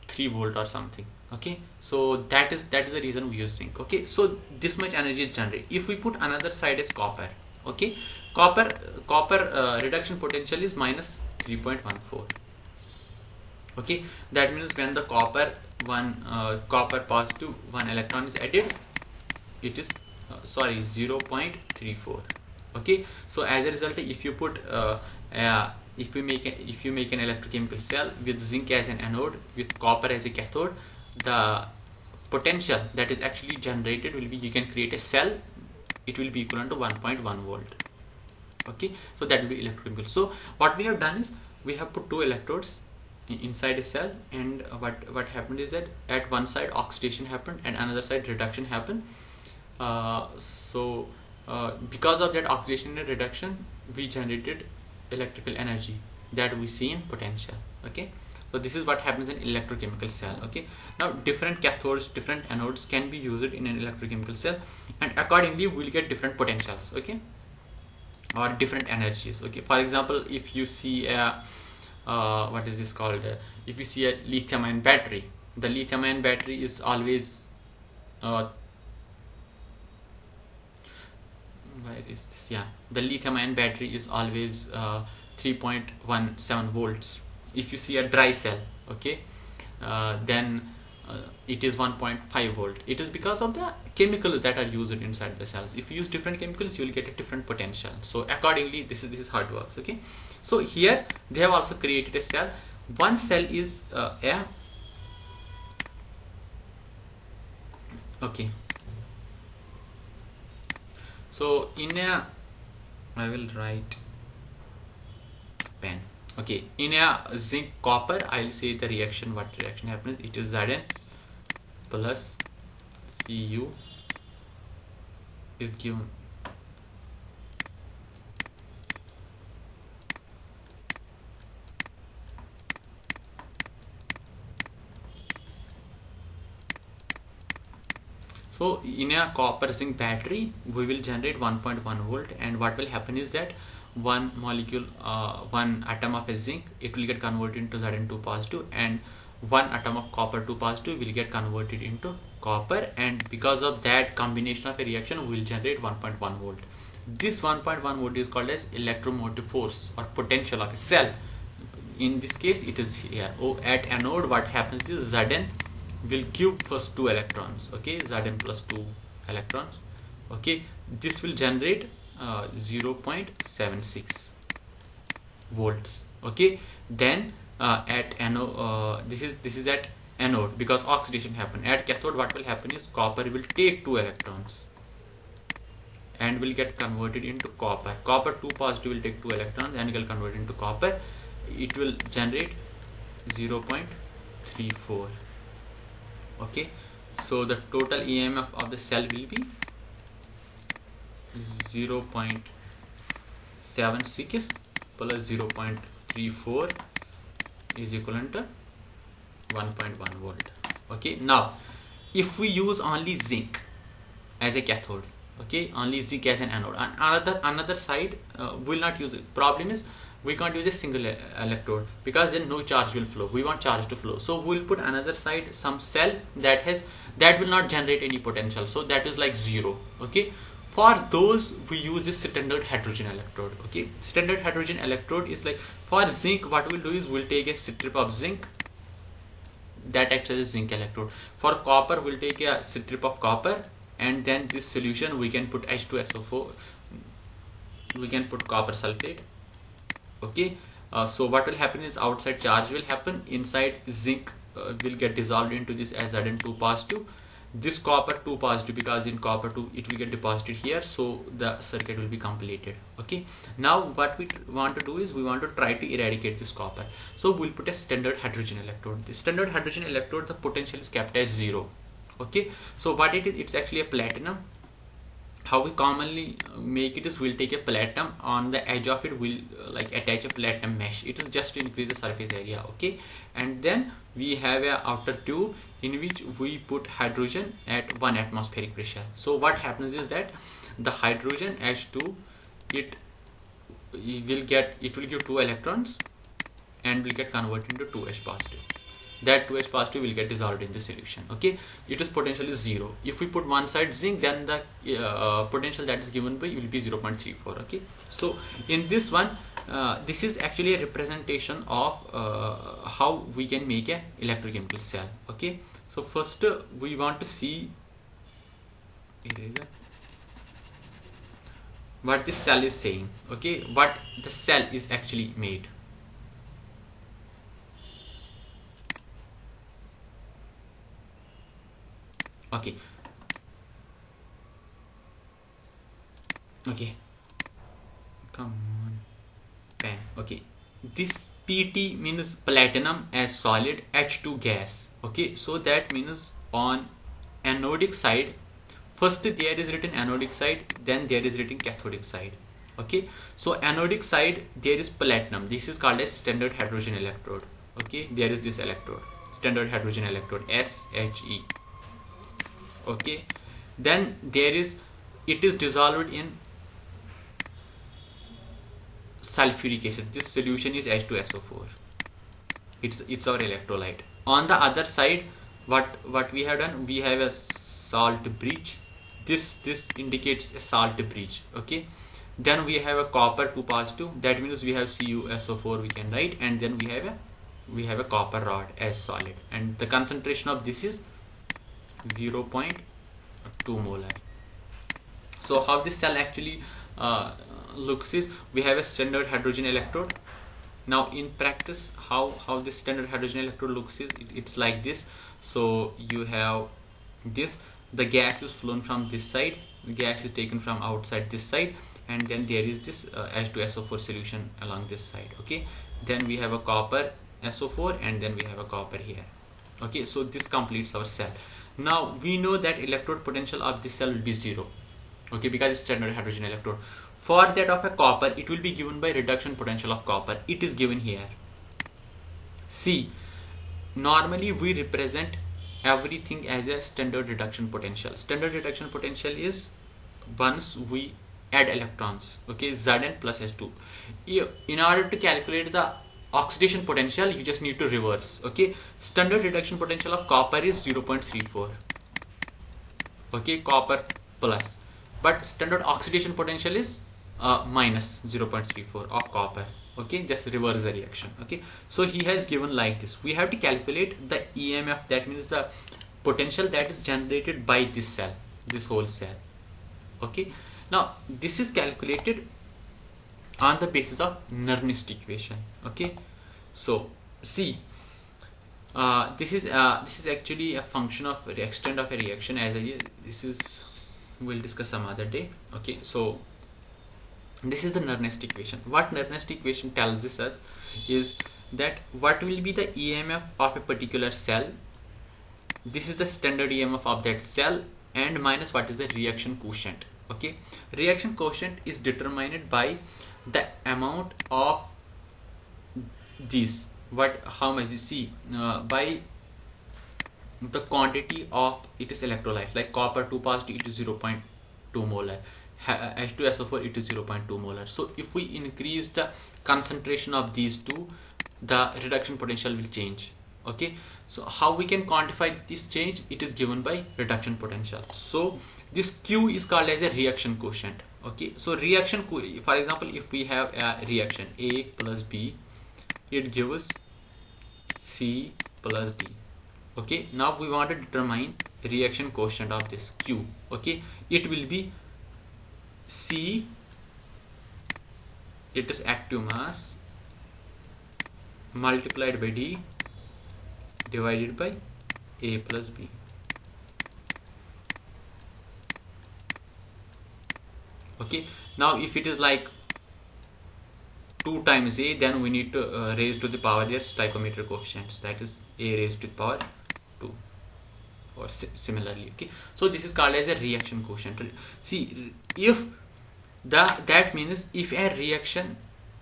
3 volt or something. Okay, so that is the reason we use zinc. Okay, so this much energy is generated. If we put another side as copper, okay, copper reduction potential is minus 3.14. okay, that means when the copper positive 1 electron is added, it is 0.34. okay, so as a result, if you put if you make an electrochemical cell with zinc as an anode, with copper as a cathode, the potential that is actually generated will be, you can create a cell, it will be equivalent to 1.1 volt. Okay, so that will be electrochemical. So what we have done is we have put 2 electrodes inside a cell, and what happened is that at one side oxidation happened and another side reduction happened. Because of that oxidation and reduction, we generated electrical energy that we see in potential. Okay, so this is what happens in electrochemical cell. Okay, now different cathodes, different anodes can be used in an electrochemical cell, and accordingly we will get different potentials. Okay, or different energies. Okay, for example, if you see a what is this called, if you see a lithium ion battery, the lithium ion battery is always where is this, yeah, the lithium ion battery is always 3.17 volts. If you see a dry cell, okay, then it is 1.5 volt. It is because of the chemicals that are used inside the cells. If you use different chemicals, you will get a different potential. So accordingly, this is how it works. Okay, so here they have also created a cell. One cell is okay, so in a, I will write pen. Okay, in a zinc copper, I'll say the reaction, what reaction happens, it is Zn plus Cu is given. So in a copper zinc battery, we will generate 1.1 volt, and what will happen is that one molecule, one atom of a zinc, it will get converted into Zn2 positive, and one atom of copper 2 positive will get converted into copper, and because of that combination of a reaction, we will generate 1.1 volt. This 1.1 volt is called as electromotive force or potential of a cell. In this case, it is here. At anode, what happens is Zn will give first 2 electrons. Okay, Zn plus 2 electrons. Okay, this will generate 0.76 volts. Okay, then at anode, this is at anode because oxidation happened. At cathode, what will happen is copper will take 2 electrons and will get converted into copper. Copper 2 positive will take 2 electrons and will convert into copper. It will generate 0.34. Okay, so the total EMF of the cell will be 0.76 plus 0.34 is equivalent to 1.1 volt. Okay, now if we use only zinc as a cathode, okay, only zinc as an anode, and another side will not use it. Problem is we can't use a single electrode because then no charge will flow. We want charge to flow, so we'll put another side some cell that will not generate any potential, so that is like 0. Okay, for those we use this standard hydrogen electrode. Okay, standard hydrogen electrode is like, for zinc what we'll do is we'll take a strip of zinc that acts as a zinc electrode. For copper, we'll take a strip of copper, and then this solution we can put H2SO4, we can put copper sulfate. Okay, so what will happen is outside charge will happen, inside zinc will get dissolved into this as Zn2 positive, this copper 2 positive, because in copper 2 it will get deposited here, so the circuit will be completed. Okay, now what we want to do is we want to try to eradicate this copper, so we'll put a standard hydrogen electrode. The standard hydrogen electrode, the potential is kept as 0. Okay, so what it is, it's actually a platinum. How we commonly make it is we'll take a platinum, on the edge of it we'll like attach a platinum mesh. It is just to increase the surface area. Okay, and then we have a outer tube in which we put hydrogen at 1 atmospheric pressure. So what happens is that the hydrogen H2, it will give 2 electrons and will get converted into 2H positive. That 2H positive will get dissolved in the solution. Okay, it is potentially 0. If we put one side zinc, then the potential that is given by will be 0.34. Okay, so in this one, this is actually a representation of how we can make a electrochemical cell. Okay, so first we want to see what this cell is saying. Okay, what the cell is actually made. Okay, come on pen. Okay, this Pt means platinum as solid, H2 gas. Okay, so that means on anodic side, first there is written anodic side, then there is written cathodic side. Okay, so anodic side there is platinum. This is called as standard hydrogen electrode. Okay, there is this electrode, standard hydrogen electrode, SHE. Okay, then there is, it is dissolved in sulfuric acid. This solution is H2SO4. It's our electrolyte. On the other side, what we have done, we have a salt bridge. This indicates a salt bridge. Okay, then we have a copper 2 positive, that means we have CuSO4 we can write, and then we have a copper rod as solid, and the concentration of this is 0.2 molar. So how this cell actually looks is, we have a standard hydrogen electrode. Now in practice, how this standard hydrogen electrode looks is, it's like this. So you have this, the gas is flown from this side, the gas is taken from outside this side, and then there is this H2SO4 solution along this side. Okay, then we have a copper SO4, and then we have a copper here. Okay, so this completes our cell. Now we know that electrode potential of this cell will be 0. Okay, because it's standard hydrogen electrode. For that of a copper, it will be given by reduction potential of copper. It is given here. See, normally we represent everything as a standard reduction potential. Standard reduction potential is once we add electrons. Okay, Zn plus S2. In order to calculate the oxidation potential, you just need to reverse. Okay, standard reduction potential of copper is 0.34. Okay, copper plus, but standard oxidation potential is minus 0.34 of copper. Okay, just reverse the reaction. Okay, so he has given like this. We have to calculate the EMF, that means the potential that is generated by this cell, this whole cell. Okay, now this is calculated on the basis of Nernst equation. Okay, so see, this is actually a function of the extent of a reaction, as this is, we'll discuss some other day. Okay, so this is the Nernst equation. What Nernst equation tells us is that what will be the EMF of a particular cell, this is the standard EMF of that cell, and minus what is the reaction quotient. Okay, reaction quotient is determined by the amount of these, how much you see, by the quantity of its electrolyte. Like copper 2 positive, it is 0.2 molar, H2SO4 it is 0.2 molar. So if we increase the concentration of these two, the reduction potential will change. Okay, so how we can quantify this change? It is given by reduction potential. So this Q is called as a reaction quotient. Okay, so reaction, for example, if we have a reaction A plus B, it gives C plus D. Okay, now we want to determine reaction quotient of this Q. Okay, it will be C, it is active mass, multiplied by D divided by A plus B. Okay, now if it is like 2 times A, then we need to raise to the power their stoichiometric coefficients, that is A raised to the power 2, or similarly. Okay, so this is called as a reaction quotient. See, if that means if a reaction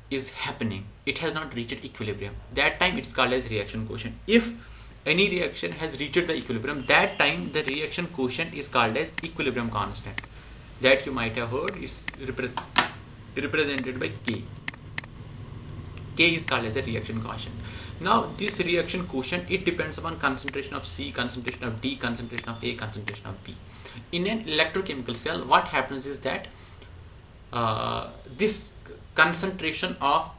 is happening, it has not reached equilibrium, that time it's called as reaction quotient. If any reaction has reached the equilibrium, that time the reaction quotient is called as equilibrium constant, that you might have heard is represented by K. K is called as a reaction quotient. Now this reaction quotient, it depends upon concentration of C, concentration of D, concentration of A, concentration of B. In an electrochemical cell, what happens is that this concentration of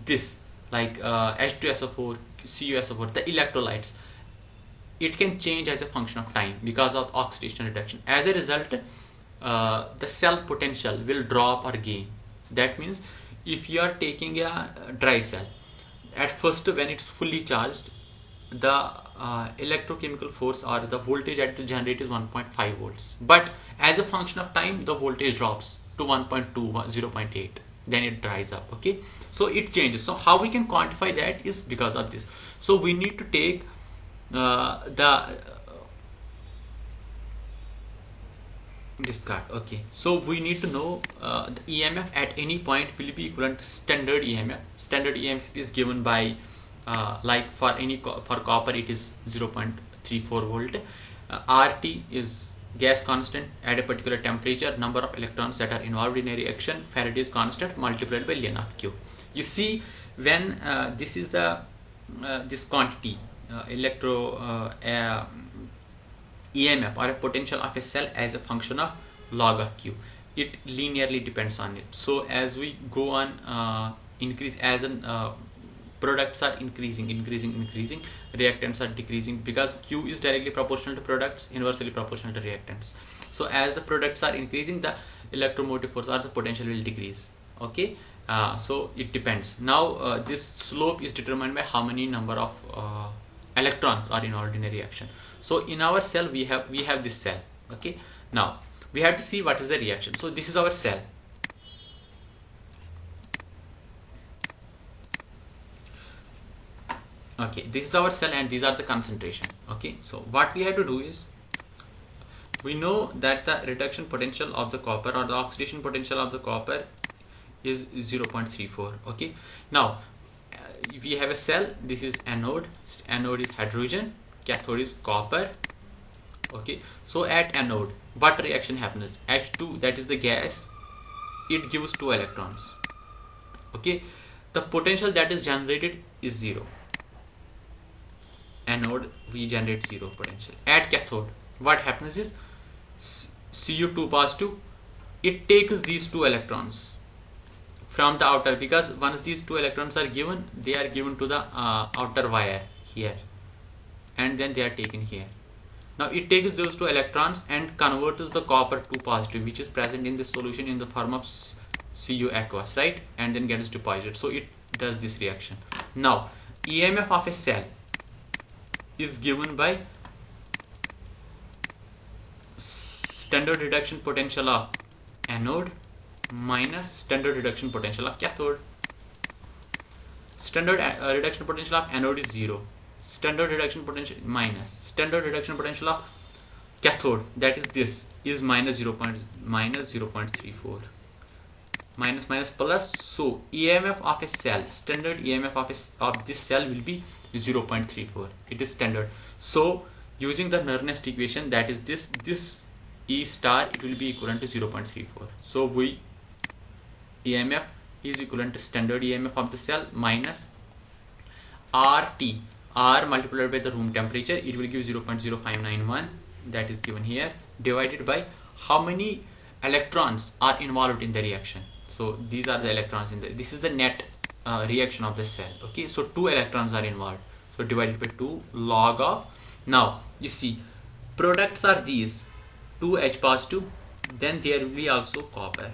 this, like H2SO4, CuSO4, the electrolytes, it can change as a function of time because of oxidation reduction. As a result, the cell potential will drop or gain. That means if you are taking a dry cell, at first when it's fully charged, the electrochemical force or the voltage at the generator is 1.5 volts, but as a function of time the voltage drops to 1.2, 0.8. then it dries up. Okay, so it changes. So how we can quantify that is because of this. So we need to take the discard. Okay, so we need to know the EMF at any point will be equivalent to standard EMF. Standard EMF is given by like for copper it is 0.34 volt. RT is gas constant at a particular temperature, number of electrons that are involved in a reaction, Faraday's constant multiplied by ln of Q. You see, when this is the this quantity EMF or a potential of a cell as a function of log of Q, it linearly depends on it. So as we go on increase, as an products are increasing, reactants are decreasing, because Q is directly proportional to products, inversely proportional to reactants. So as the products are increasing, the electromotive force or the potential will decrease. Okay, so it depends. Now this slope is determined by how many number of electrons are involved in a reaction. So in our cell we have this cell. Okay, now we have to see what is the reaction. So this is our cell. Okay, this is our cell and these are the concentration. Okay, so what we have to do is, we know that the reduction potential of the copper or the oxidation potential of the copper is 0.34. okay, now if we have a cell, this is anode is hydrogen, cathode is copper. Okay, so at anode what reaction happens? H2, that is the gas, it gives 2 electrons. Okay, the potential that is generated is 0. Anode we generate 0 potential. At cathode what happens is Cu2 positive, it takes these 2 electrons from the outer, because once these 2 electrons are given, they are given to the outer wire here, and then they are taken here. Now it takes those 2 electrons and converts the copper to positive, which is present in the solution in the form of Cu aqueous, right, and then gets deposited. So it does this reaction. Now EMF of a cell is given by standard reduction potential of anode minus standard reduction potential of cathode. Standard reduction potential of anode is 0. Standard reduction potential minus standard reduction potential of cathode, that is this, is minus 0.34. Minus plus. So EMF of a cell, standard EMF of this cell will be 0.34. It is standard. So using the Nernst equation, that is this E star, it will be equivalent to 0.34. So EMF is equivalent to standard EMF of the cell minus RT, R multiplied by the room temperature, it will give 0.0591, that is given here, divided by how many electrons are involved in the reaction. So these are the electrons in this is the net reaction of the cell. Okay, so 2 electrons are involved, so divided by 2 log of, now you see products are these 2H positive, then there will be also copper.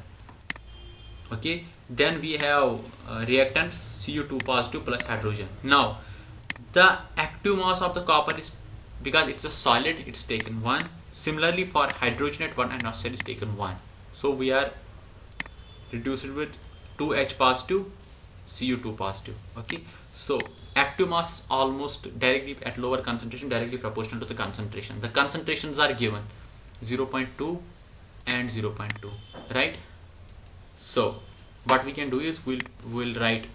Okay, then we have reactants Cu2 positive plus hydrogen. Now the active mass of the copper is, because it's a solid, it's taken 1. Similarly for hydrogen at 1 and oxide is taken 1. So we are reduced with 2H positive, Cu2 positive. Okay, so active mass is almost directly at lower concentration, directly proportional to the concentration. The concentrations are given 0.2 and 0.2, right? So what we can do is we'll write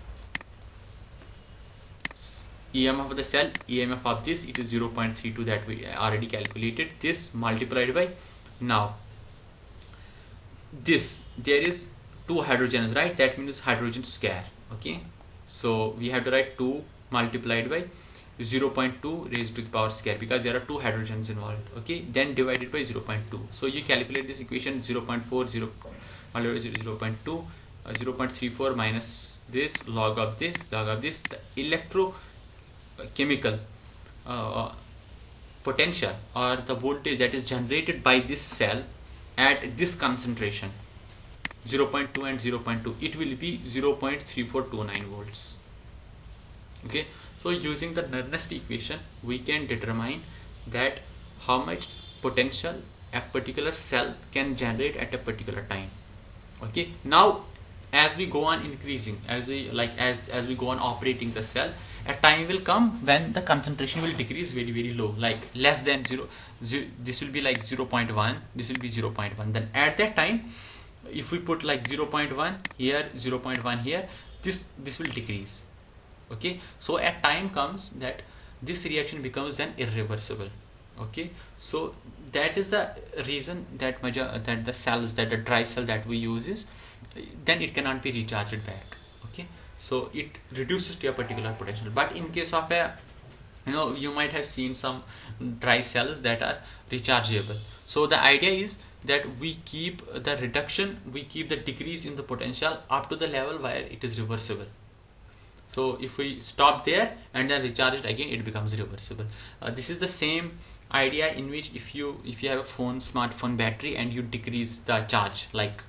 EMF of the cell, EMF of this, it is 0.32 that we already calculated, this multiplied by, now this, there is 2 hydrogens, right, that means hydrogen square. Okay, so we have to write 2 multiplied by 0.2 raised to the power square, because there are 2 hydrogens involved. Okay, then divided by 0.2. So you calculate this equation, 0.40 0.2 0.34 minus this log of this, the electrochemical potential or the voltage that is generated by this cell at this concentration 0.2 and 0.2, it will be 0.3429 volts. Okay, so using the Nernst equation we can determine that how much potential a particular cell can generate at a particular time. Okay, now as we go on increasing, as we go on operating the cell, a time will come when the concentration will decrease very very low, like less than 0, this will be like 0.1, this will be 0.1. Then at that time, if we put like 0.1 here, 0.1 here, this will decrease. Okay, so a time comes that this reaction becomes then irreversible. Okay, so that is the reason that that the cells, that the dry cell that we use is, then it cannot be recharged back. Okay, so it reduces to a particular potential. But in case of a, you might have seen some dry cells that are rechargeable. So the idea is that we keep the decrease in the potential up to the level where it is reversible. So if we stop there and then recharge it again, it becomes reversible. This is the same idea in which if you have a smartphone battery and you decrease the charge, like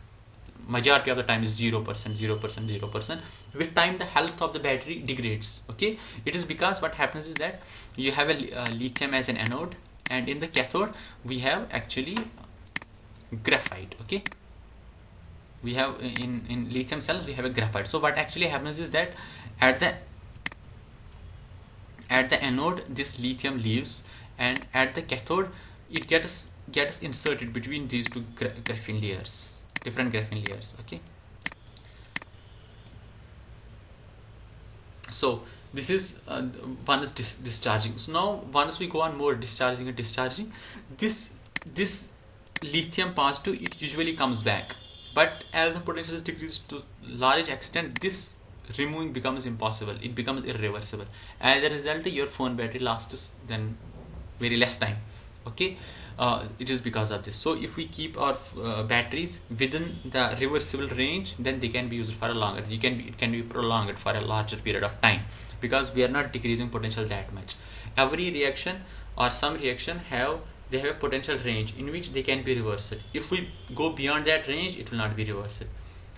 majority of the time is 0%, 0%, 0%. With time, the health of the battery degrades. Okay, it is because what happens is that you have a lithium as an anode, and in the cathode we have actually graphite. Okay, we have in lithium cells we have a graphite. So what actually happens is that at the anode this lithium leaves, and at the cathode it gets inserted between these two graphene layers, different graphene layers. Okay, so this is one is discharging. So now once we go on more discharging and discharging, this lithium positive, it usually comes back, but as the potential is decreased to large extent, this removing becomes impossible. It becomes irreversible. As a result, your phone battery lasts then very less time. Okay, it is because of this. So if we keep our batteries within the reversible range, then they can be used for a longer. It can be prolonged for a larger period of time, because we are not decreasing potential that much. Every reaction or some reaction they have a potential range in which they can be reversed. If we go beyond that range, it will not be reversed.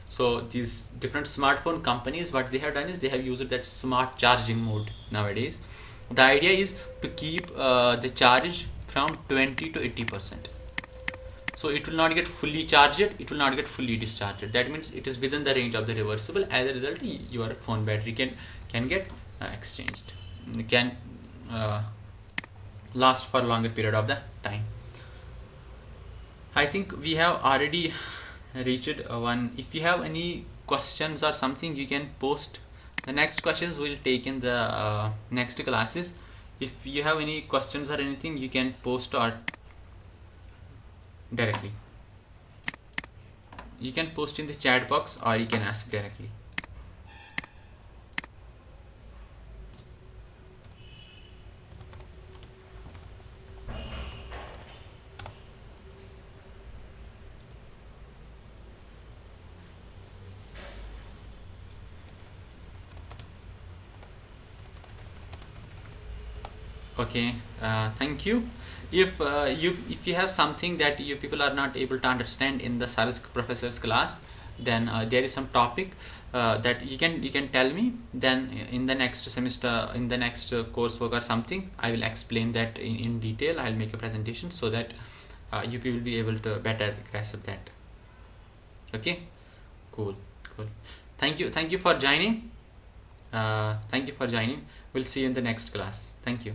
So these different smartphone companies, what they have done is they have used that smart charging mode nowadays. The idea is to keep the charge from 20 to 80%. So it will not get fully charged, it will not get fully discharged. That means it is within the range of the reversible. As a result, your phone battery can get exchanged, can last for a longer period of the time. I think we have already reached one. If you have any questions or something, you can post. The next questions we'll take in the next classes. If you have any questions or anything, you can post or directly. You can post in the chat box or you can ask directly. Okay, thank you. If you have something that you people are not able to understand in the Sar's professor's class, then there is some topic that you can tell me. Then in the next semester, in the next coursework or something, I will explain that in detail. I'll make a presentation so that you people will be able to better grasp that. Okay, cool. Thank you for joining. We'll see you in the next class. Thank you.